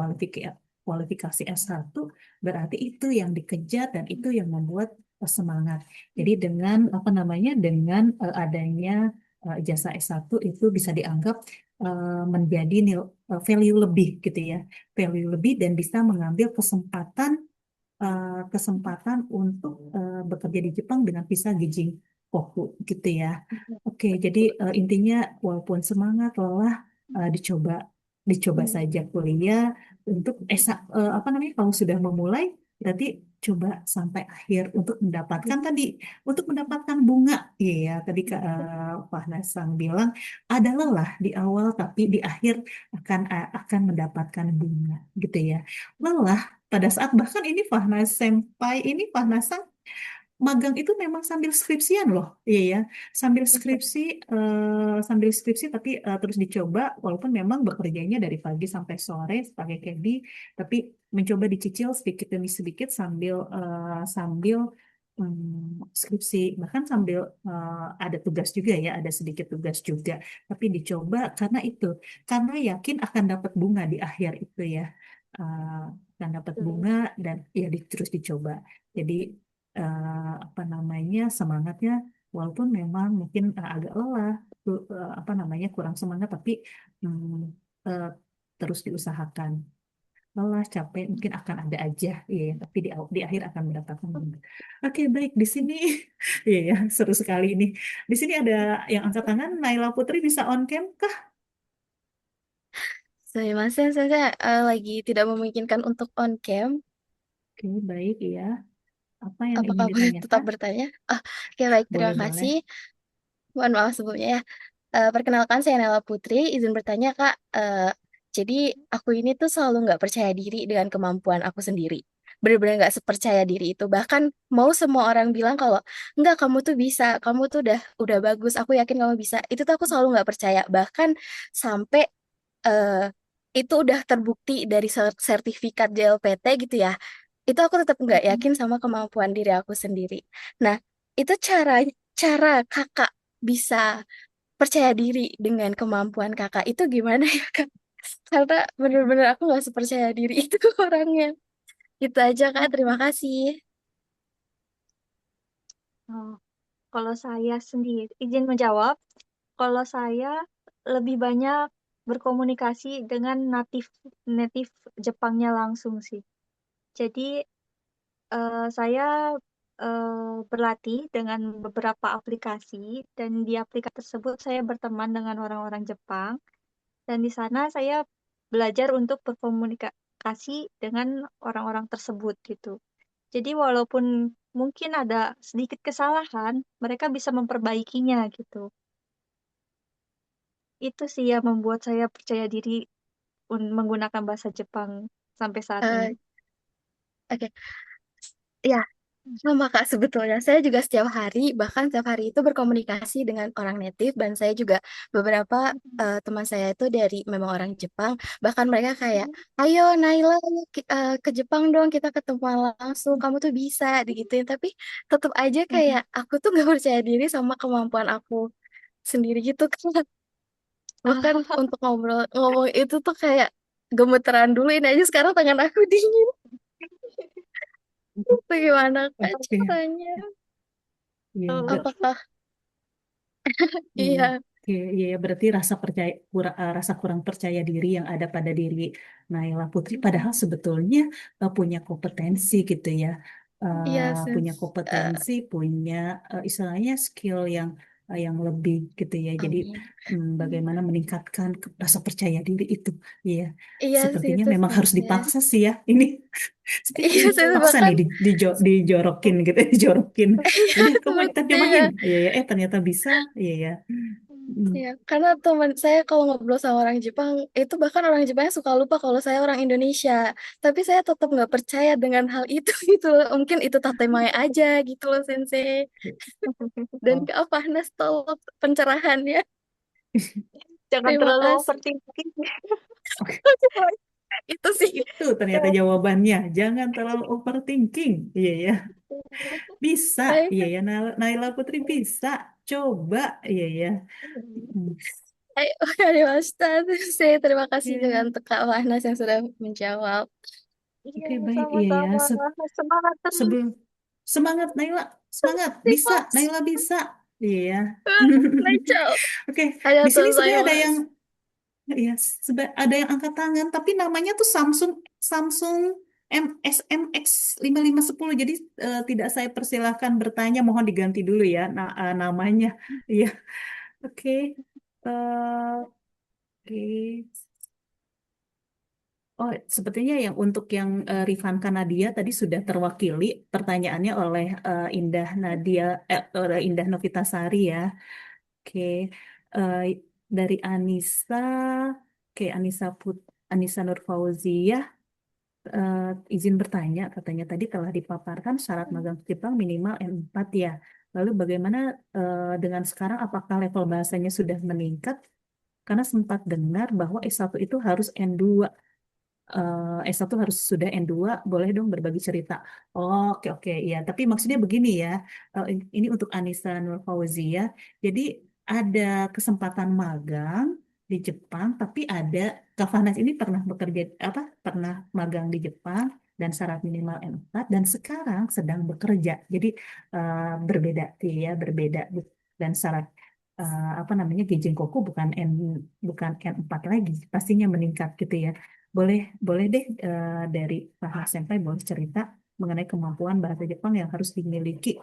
kualifikasi S1, berarti itu yang dikejar dan itu yang membuat semangat. Jadi dengan apa namanya, dengan adanya ijazah S1 itu bisa dianggap menjadi value lebih gitu ya, value lebih dan bisa mengambil kesempatan untuk bekerja di Jepang dengan visa Gijin fokus gitu ya. Oke, jadi intinya walaupun semangat, lelah, dicoba dicoba saja kuliah untuk apa namanya, kalau sudah memulai berarti coba sampai akhir untuk mendapatkan bunga. Iya, tadi Kak Pak Nasang bilang ada lelah di awal tapi di akhir akan mendapatkan bunga gitu ya. Lelah pada saat bahkan ini Fahna Senpai ini Fahna magang itu memang sambil skripsian loh, iya ya, sambil skripsi tapi terus dicoba, walaupun memang bekerjanya dari pagi sampai sore sebagai caddy, tapi mencoba dicicil sedikit demi sedikit sambil sambil skripsi, bahkan sambil ada tugas juga ya, ada sedikit tugas juga, tapi dicoba karena yakin akan dapat bunga di akhir itu ya. Akan dapat bunga dan ya terus dicoba. Jadi apa namanya, semangatnya walaupun memang mungkin agak lelah, apa namanya, kurang semangat tapi mm, eh, terus diusahakan. Lelah, capek mungkin akan ada aja, iya ya, tapi di akhir akan mendapatkan bunga. Oke, baik, di sini iya ya, seru sekali ini. Di sini ada yang angkat tangan. Naila Putri, bisa on cam kah?
Saya lagi tidak memungkinkan untuk on cam.
Oke, baik ya. Apa yang ingin
Apakah boleh tetap
ditanyakan?
bertanya? Oke, baik, terima
Boleh-boleh.
kasih. Mohon maaf sebelumnya ya. Perkenalkan, saya Nela Putri. Izin bertanya, Kak. Jadi, aku ini tuh selalu nggak percaya diri dengan kemampuan aku sendiri. Benar-benar nggak sepercaya diri itu. Bahkan mau semua orang bilang kalau, enggak, kamu tuh bisa, kamu tuh udah bagus, aku yakin kamu bisa. Itu tuh aku selalu nggak percaya. Bahkan sampai eh, itu udah terbukti dari sertifikat JLPT gitu ya. Itu aku tetap nggak yakin sama kemampuan diri aku sendiri. Nah, itu cara kakak bisa percaya diri dengan kemampuan kakak itu gimana ya kak? Karena bener-bener aku nggak sepercaya diri itu orangnya. Itu aja kak, terima kasih.
Oh, kalau saya sendiri, izin menjawab, kalau saya lebih banyak berkomunikasi dengan native native Jepangnya langsung sih. Jadi saya berlatih dengan beberapa aplikasi dan di aplikasi tersebut saya berteman dengan orang-orang Jepang dan di sana saya belajar untuk berkomunikasi dengan orang-orang tersebut gitu. Jadi walaupun mungkin ada sedikit kesalahan, mereka bisa memperbaikinya gitu. Itu sih yang membuat saya percaya diri menggunakan bahasa Jepang sampai saat ini.
Eh, Oke, ya, sama Kak, sebetulnya saya juga setiap hari, bahkan setiap hari itu berkomunikasi dengan orang native, dan saya juga beberapa teman saya itu dari memang orang Jepang, bahkan mereka kayak, ayo Naila, ayo ke Jepang dong, kita ketemu langsung, kamu tuh bisa, digituin. Tapi tetap aja kayak aku tuh nggak percaya diri sama kemampuan aku sendiri gitu kan. Bahkan untuk ngomong itu tuh kayak gemeteran dulu, ini aja sekarang tangan aku dingin. Itu gimana Kak
Oke,
caranya?
iya,
Apakah
iya,
iya?
oke, iya, berarti rasa kurang percaya diri yang ada pada diri Naila Putri, padahal sebetulnya punya kompetensi gitu ya.
Iya,
Punya
eh,
kompetensi, punya istilahnya skill yang lebih gitu ya. Jadi
amin.
bagaimana meningkatkan rasa percaya diri itu, iya.
Iya sih
Sepertinya
itu
memang harus
sensei.
dipaksa sih ya. Ini sepertinya
Iya sih
dipaksa nih
bahkan
dijorokin gitu, dijorokin. Udah, kamu kita cobain.
iya,
Iya ya, ternyata bisa. Iya ya. Mm.
iya. Karena teman saya kalau ngobrol sama orang Jepang itu bahkan orang Jepangnya suka lupa kalau saya orang Indonesia. Tapi saya tetap nggak percaya dengan hal itu gitu loh. Mungkin itu tatemae aja gitu loh sensei. Dan
Oh,
Kak Fahnas tolong pencerahannya.
Jangan
Terima
terlalu
kasih.
overthinking.
oke.
Itu sih.
Itu ternyata jawabannya. Jangan terlalu overthinking. Iya ya. Bisa.
Baik.
Iya ya. Naila Putri bisa. Coba. Iya ya. Mm.
Ayo, Ariwasta. Saya terima kasih juga
Ya.
untuk Kak Fahnas yang sudah menjawab.
Iya,
Oke, baik. Iya ya.
sama-sama. Semangat terus.
Sebelum semangat Naila. Semangat. Bisa.
Dimas.
Naila bisa. Iya ya.
Rachel.
Oke. Di sini sebenarnya ada yang
Arigatou.
ya, ada yang angkat tangan, tapi namanya tuh Samsung Samsung SMX 5510. Jadi tidak saya persilahkan bertanya, mohon diganti dulu ya namanya. Iya, oke. Eh, oke. Oh, sepertinya yang untuk yang Rifan Kanadia tadi sudah terwakili pertanyaannya oleh Indah Novitasari ya. Oke, Eh, dari Anissa, oke Anissa Nur Fauziyah, izin bertanya, katanya tadi telah dipaparkan syarat magang Jepang minimal N4 ya. Lalu bagaimana dengan sekarang, apakah level bahasanya sudah meningkat? Karena sempat dengar bahwa S1 itu harus N2. S1 harus sudah N2, boleh dong berbagi cerita. Oh, oke, oke, iya. Tapi maksudnya begini ya, ini untuk Anissa Nur Fauzia. Jadi ada kesempatan magang di Jepang, tapi ada Kavanas ini pernah bekerja pernah magang di Jepang dan syarat minimal N4 dan sekarang sedang bekerja. Jadi berbeda sih ya, berbeda dan syarat Gejinkoku bukan N4 lagi, pastinya meningkat gitu ya. Boleh, boleh deh dari Pak Senpai boleh cerita mengenai kemampuan bahasa Jepang yang harus dimiliki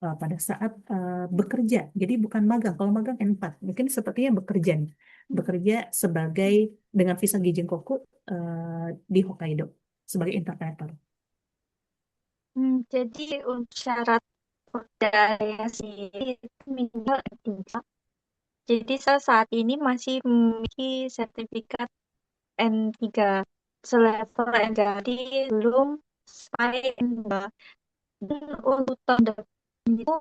pada saat bekerja. Jadi bukan magang. Kalau magang N4, mungkin sepertinya bekerja nih. Bekerja sebagai dengan visa Gijinkoku di Hokkaido sebagai interpreter.
Jadi untuk syarat budaya sendiri itu minimal N3. Jadi saya saat ini masih memiliki sertifikat N3 selevel N3, jadi belum sampai N2. Dan untuk tahun depan itu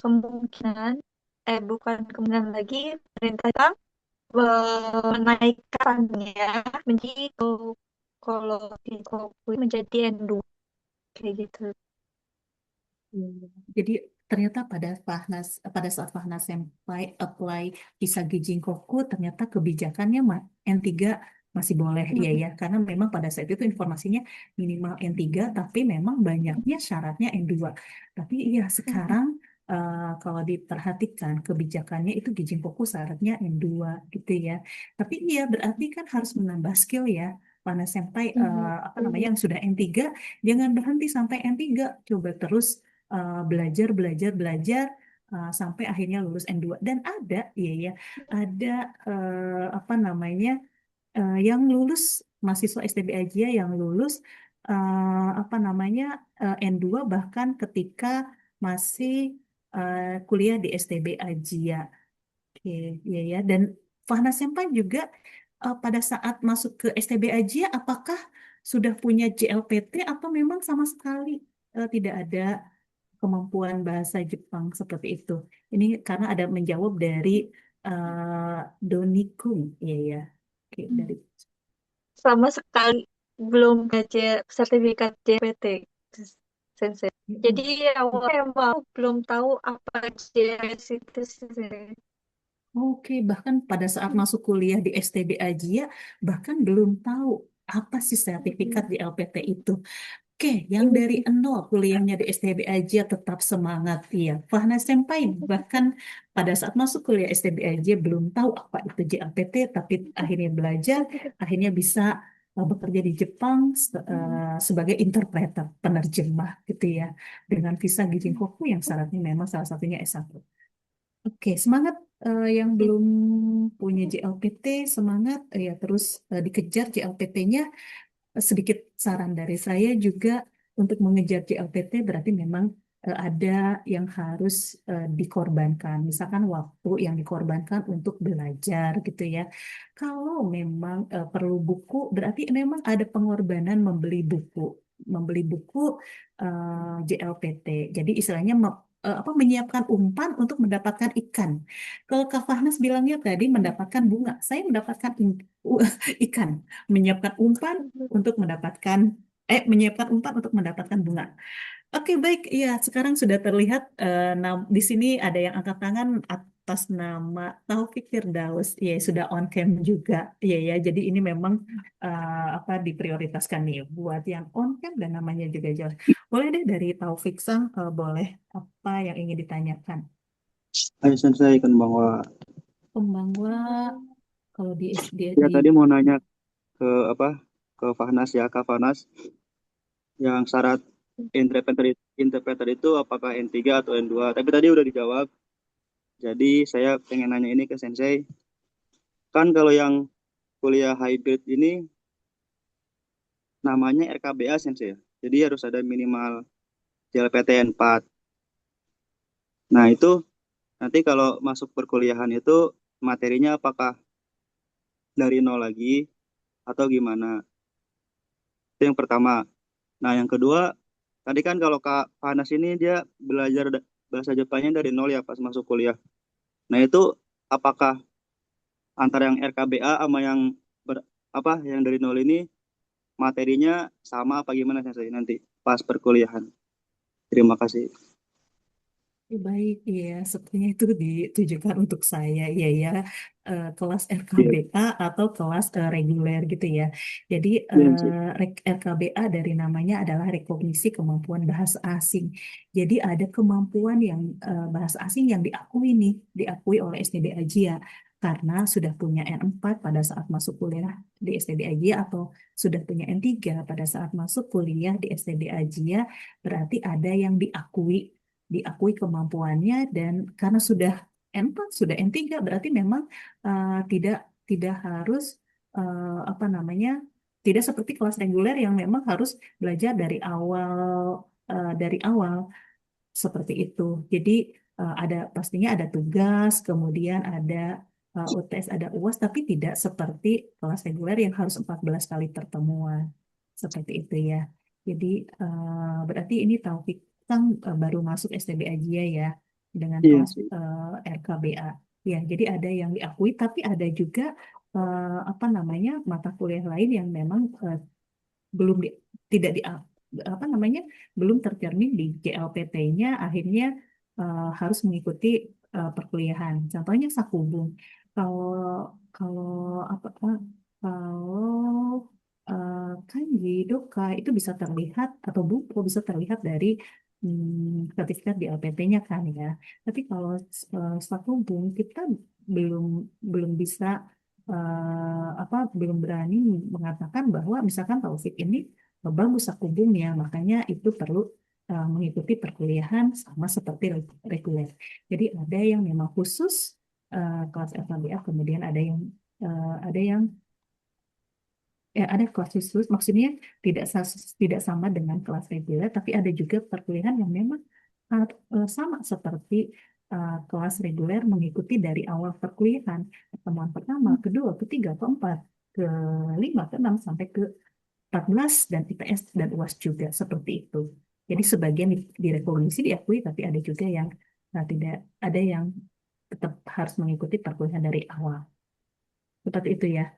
kemungkinan bukan kemungkinan lagi, pemerintah Jepang menaikkannya menjadi kalau di Kokui menjadi N2 kayak gitu.
Jadi ternyata pada saat Fahnas Senpai apply visa Gijinkoku, ternyata kebijakannya N3 masih boleh ya ya, karena memang pada saat itu informasinya minimal N3, tapi memang banyaknya syaratnya N2. Tapi iya sekarang kalau diperhatikan kebijakannya itu Gijinkoku syaratnya N2 gitu ya. Tapi iya berarti kan harus menambah skill ya. Fahnas Senpai yang sudah N3 jangan berhenti sampai N3, coba terus belajar belajar belajar sampai akhirnya lulus N2 dan ada yang lulus mahasiswa STB Asia yang lulus N2 bahkan ketika masih kuliah di STB Asia. Oke, iya ya. Dan Fahna Senpai juga pada saat masuk ke STB Asia apakah sudah punya JLPT atau memang sama sekali tidak ada kemampuan bahasa Jepang seperti itu. Ini karena ada menjawab dari Donikung, iya ya. Oke, dari
Sama sekali belum baca sertifikat JPT, Sensei. Jadi awalnya emang belum tahu apa JS itu sih.
Oke, bahkan pada saat masuk kuliah di STB Asia, bahkan belum tahu apa sih sertifikat di LPT itu. Oke, yang dari nol kuliahnya di STB aja tetap semangat, iya. Fahna Senpai bahkan pada saat masuk kuliah STB aja belum tahu apa itu JLPT, tapi akhirnya belajar, akhirnya bisa bekerja di Jepang sebagai interpreter, penerjemah gitu ya, dengan visa Gijinkoku yang syaratnya memang salah satunya S1. Oke, semangat yang belum punya JLPT, semangat ya terus dikejar JLPT-nya. Sedikit saran dari saya juga untuk mengejar JLPT berarti memang ada yang harus dikorbankan. Misalkan waktu yang dikorbankan untuk belajar gitu ya. Kalau memang perlu buku, berarti memang ada pengorbanan membeli buku. Membeli buku JLPT. Jadi istilahnya menyiapkan umpan untuk mendapatkan ikan. Kalau Kak Fahnas bilangnya tadi mendapatkan bunga, saya mendapatkan ikan, menyiapkan umpan untuk mendapatkan bunga. Oke, baik. Iya, sekarang sudah terlihat di sini ada yang angkat tangan atas nama Taufik Firdaus. Iya, sudah on cam juga. Iya ya. Jadi ini memang diprioritaskan nih buat yang on cam dan namanya juga jelas. Boleh deh dari Taufik Sang, boleh apa yang ingin ditanyakan?
Hai Sensei, konbanwa.
Pembangunan kalau di
Ya tadi mau nanya ke Fahnas ya, Kak Fahnas. yang syarat interpreter itu apakah N3 atau N2. Tapi tadi udah dijawab. Jadi saya pengen nanya ini ke Sensei. Kan kalau yang kuliah hybrid ini namanya RKBA Sensei ya. Jadi harus ada minimal JLPTN 4. Nah, itu nanti kalau masuk perkuliahan itu materinya apakah dari nol lagi atau gimana? Itu yang pertama. Nah, yang kedua, tadi kan kalau Kak Panas ini dia belajar bahasa Jepangnya dari nol ya pas masuk kuliah. Nah, itu apakah antara yang RKBA sama yang yang dari nol ini materinya sama apa gimana Sensei nanti pas perkuliahan? Terima kasih.
Baik, iya, sepertinya itu ditujukan untuk saya, iya ya, kelas
Iya,
RKBA atau kelas reguler gitu ya. Jadi
iya sih.
RKBA dari namanya adalah rekognisi kemampuan bahasa asing. Jadi ada kemampuan yang bahasa asing yang diakui oleh STB Ajia karena sudah punya N4 pada saat masuk kuliah di STB Ajia atau sudah punya N3 pada saat masuk kuliah di STB Ajia, berarti ada yang diakui kemampuannya dan karena sudah N4, sudah N3 berarti memang tidak tidak harus apa namanya tidak seperti kelas reguler yang memang harus belajar dari awal seperti itu. Jadi pastinya ada tugas, kemudian ada UTS, ada UAS, tapi tidak seperti kelas reguler yang harus 14 kali pertemuan. Seperti itu ya. Jadi berarti ini Taufik kan baru masuk STB Ajia ya dengan
Iya
kelas
sih.
RKBA. Ya, jadi ada yang diakui, tapi ada juga apa namanya mata kuliah lain yang memang belum tidak apa namanya belum tercermin di JLPT-nya, akhirnya harus mengikuti perkuliahan. Contohnya Sakubung. Kalau kalau apa kalau kanji doka itu bisa terlihat atau buku bisa terlihat dari sertifikat di LPT-nya kan ya. Tapi kalau Sakubung kita belum belum bisa belum berani mengatakan bahwa misalkan Taufik ini bagus akubumnya, makanya itu perlu mengikuti perkuliahan sama seperti reguler. Jadi ada yang memang khusus kelas FKBA, kemudian ada yang ada kelas khusus, maksudnya tidak sama dengan kelas reguler, tapi ada juga perkuliahan yang memang sama seperti kelas reguler mengikuti dari awal perkuliahan, pertemuan pertama, kedua, ketiga, keempat, kelima, keenam, sampai ke 14 dan IPS dan UAS juga seperti itu. Jadi sebagian direkognisi diakui, tapi ada juga yang tidak, ada yang tetap harus mengikuti perkuliahan dari awal. Seperti itu ya.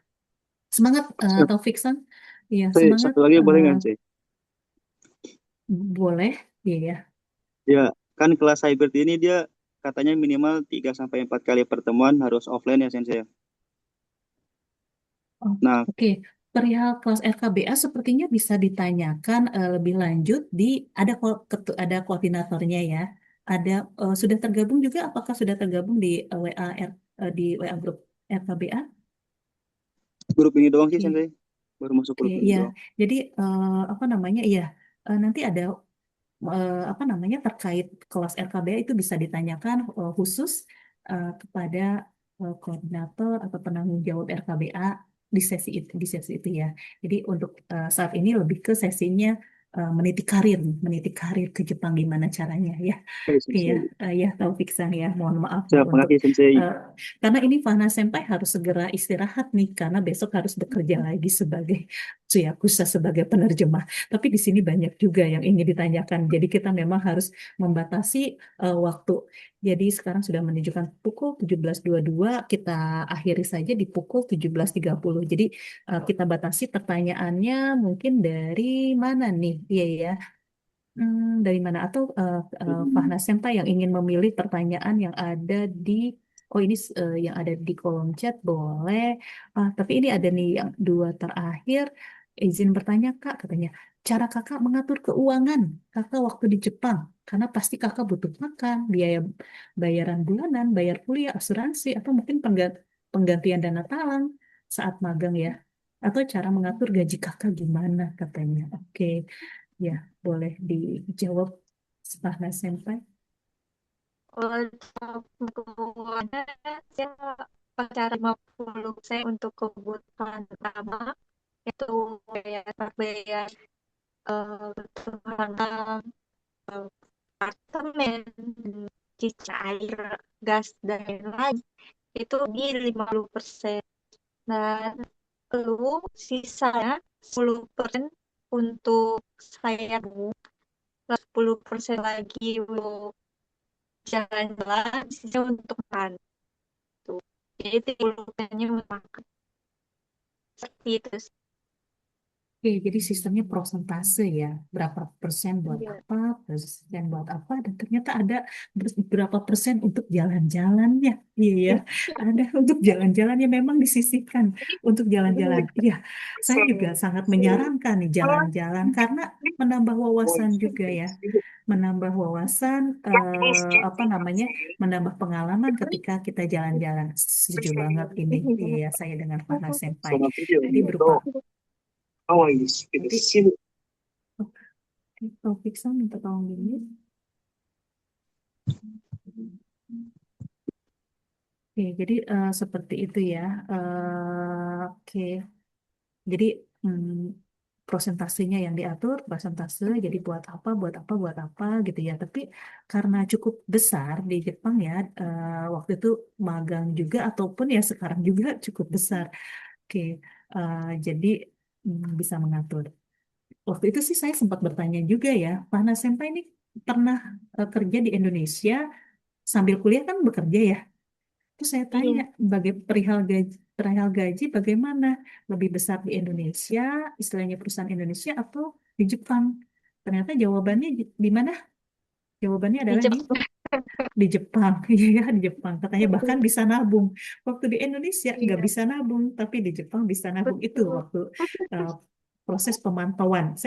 Semangat Taufik San. Iya, semangat.
Satu lagi boleh nggak sih?
Boleh. Iya ya.
Ya, kan kelas hybrid ini dia katanya minimal 3 sampai 4 kali pertemuan harus offline ya Sensei.
Oh,
Nah,
oke. Perihal kelas RKBA sepertinya bisa ditanyakan lebih lanjut ada koordinatornya ya. Sudah tergabung juga, apakah sudah tergabung di WA grup RKBA?
grup ini doang sih
Oke.
Sensei. Baru masuk
Oke,
grup ini
iya.
doang.
Jadi apa namanya? Iya, nanti ada apa namanya terkait kelas RKBA itu bisa ditanyakan khusus kepada koordinator atau penanggung jawab RKBA di sesi itu ya. Jadi untuk saat ini lebih ke sesinya meniti karir ke Jepang gimana caranya ya.
Oke,
Oke ya,
Sensei.
Ya Taufik San ya, mohon maaf nih
Siap,
untuk
makasih Sensei.
eh, karena ini Fana Senpai harus segera istirahat nih karena besok harus bekerja lagi sebagai Tsuyakusa sebagai penerjemah. Tapi di sini banyak juga yang ingin ditanyakan. Jadi kita memang harus membatasi waktu. Jadi sekarang sudah menunjukkan pukul 17.22, kita akhiri saja di pukul 17.30. Jadi kita batasi pertanyaannya mungkin dari mana nih? Iya ya. Dari mana? Atau Fahna Senpai yang ingin memilih pertanyaan yang ada di ini yang ada di kolom chat boleh. Tapi ini ada nih yang dua terakhir. Izin bertanya Kak, katanya. Cara Kakak mengatur keuangan Kakak waktu di Jepang. Karena pasti Kakak butuh makan, biaya bayaran bulanan, bayar kuliah, asuransi, atau mungkin penggantian dana talang saat magang ya. Atau cara mengatur gaji Kakak gimana katanya. Oke. Ya, boleh dijawab Fahna Senpai.
Kebutuhannya saya pakai 50% untuk kebutuhan utama, itu bayar kebutuhan apartemen, cuci air, gas, dan lain-lain, itu di 50%. Dan lalu sisanya 10% untuk saya nabung, 10% lagi untuk jalan-jalan, sisanya untuk makan. Tuh. Jadi 30%-nya untuk makan. Seperti itu sih.
Oke, jadi sistemnya prosentase ya, berapa persen buat
Iya.
apa, persen buat apa, dan ternyata ada berapa persen untuk jalan-jalannya. Iya ya, ada untuk jalan-jalannya memang disisihkan untuk jalan-jalan. Iya, saya juga sangat menyarankan nih jalan-jalan karena menambah wawasan juga ya, menambah wawasan, apa namanya, menambah pengalaman ketika kita jalan-jalan. Setuju banget ini, iya ya, saya dengan Fahna Senpai. Jadi berupa nanti Taufik Sam minta tolong dulu. Oke, jadi seperti itu ya. Oke, jadi prosentasenya yang diatur, persentase, jadi buat apa, buat apa, buat apa gitu ya. Tapi karena cukup besar di Jepang ya, waktu itu magang juga ataupun ya sekarang juga cukup besar. Oke, jadi bisa mengatur. Waktu itu sih saya sempat bertanya juga ya, Fahna Senpai ini pernah kerja di Indonesia sambil kuliah kan bekerja ya. Terus saya tanya,
Iya.
perihal gaji bagaimana? Lebih besar di Indonesia, istilahnya perusahaan Indonesia atau di Jepang? Ternyata jawabannya di mana? Jawabannya
Di
adalah
Jepang.
di Jepang. Iya, di Jepang. Katanya bahkan bisa nabung. Waktu di Indonesia nggak
Iya,
bisa nabung, tapi di Jepang bisa nabung. Itu
betul.
waktu eh, proses pemantauan.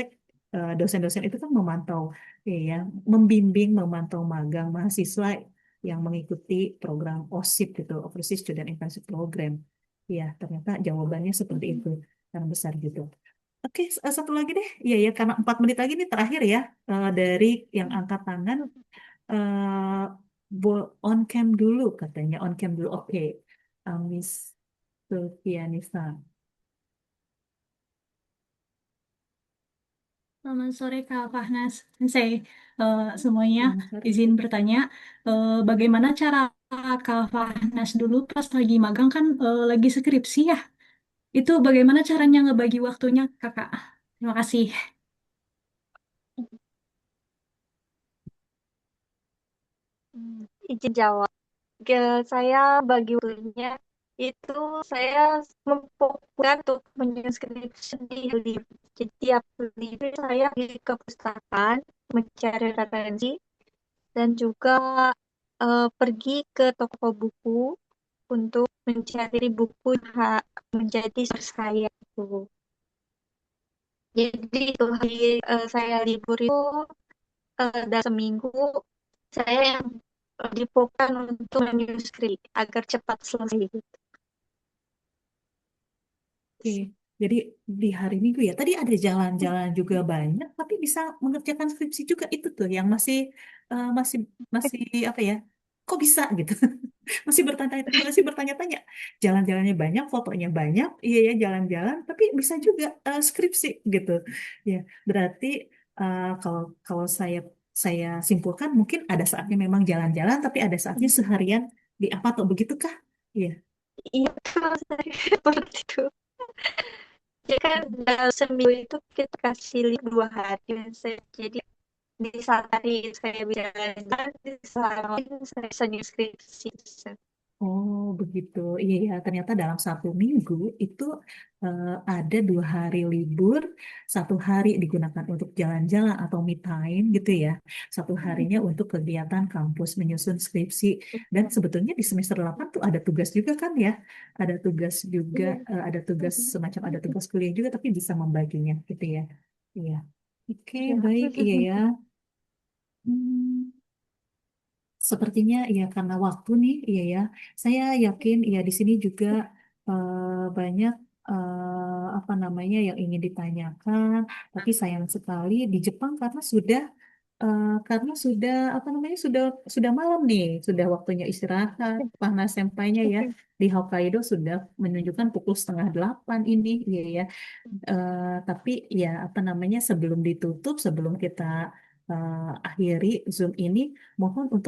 Dosen-dosen itu kan memantau, ya, membimbing, memantau magang mahasiswa yang mengikuti program OSIP gitu, Overseas Student Internship Program. Ya, ternyata jawabannya seperti itu, yang besar gitu. Oke, satu lagi deh. Iya ya, karena 4 menit lagi nih terakhir ya, dari yang angkat tangan. eh On cam dulu katanya, on cam dulu. Oke, Miss Sulfianisa.
Selamat sore Kak Fahnas. Saya semuanya
Selamat sore.
izin bertanya, bagaimana cara Kak Fahnas dulu pas lagi magang kan lagi skripsi ya? Itu bagaimana caranya ngebagi waktunya Kakak? Terima kasih.
Izin jawab. Saya bagi waktunya itu saya memfokuskan untuk menyusun skripsi di libur. Jadi tiap libur saya pergi ke perpustakaan mencari referensi dan juga pergi ke toko buku untuk mencari buku yang menjadi source saya itu. Jadi itu hari saya libur itu dalam seminggu saya yang difokuskan untuk menyusun skrip agar cepat selesai gitu.
Oke, jadi di hari Minggu ya. Tadi ada jalan-jalan juga banyak, tapi bisa mengerjakan skripsi juga itu tuh yang masih masih apa ya? Kok bisa gitu? Masih bertanya-tanya. Jalan-jalannya banyak, fotonya banyak, iya ya jalan-jalan, tapi bisa juga skripsi gitu. Ya, berarti kalau kalau saya simpulkan mungkin ada saatnya memang jalan-jalan, tapi ada saatnya seharian di apa tuh begitukah? Iya.
Iya, kalau saya seperti itu. Ya kan dalam seminggu itu kita kasih libur 2 hari. Jadi di saat hari saya bisa jalan, di saat lain saya bisa nyusun skripsi.
Oh, begitu. Iya, ya. Ternyata dalam 1 minggu itu ada 2 hari libur, 1 hari digunakan untuk jalan-jalan atau me time gitu ya. 1 harinya untuk kegiatan kampus menyusun skripsi. Dan sebetulnya di semester 8 tuh ada tugas juga kan ya. Ada tugas juga, ada tugas semacam ada tugas kuliah juga, tapi bisa membaginya gitu ya. Iya. Oke,
Iya.
baik. Iya ya. Hmm. Sepertinya ya karena waktu nih, iya ya. Saya yakin ya di sini juga banyak apa namanya yang ingin ditanyakan, tapi sayang sekali di Jepang karena sudah apa namanya sudah malam nih, sudah waktunya istirahat. Panas sempainya ya di Hokkaido sudah menunjukkan pukul 7:30 ini, ya ya. Tapi ya apa namanya sebelum ditutup, sebelum kita akhiri Zoom ini, mohon untuk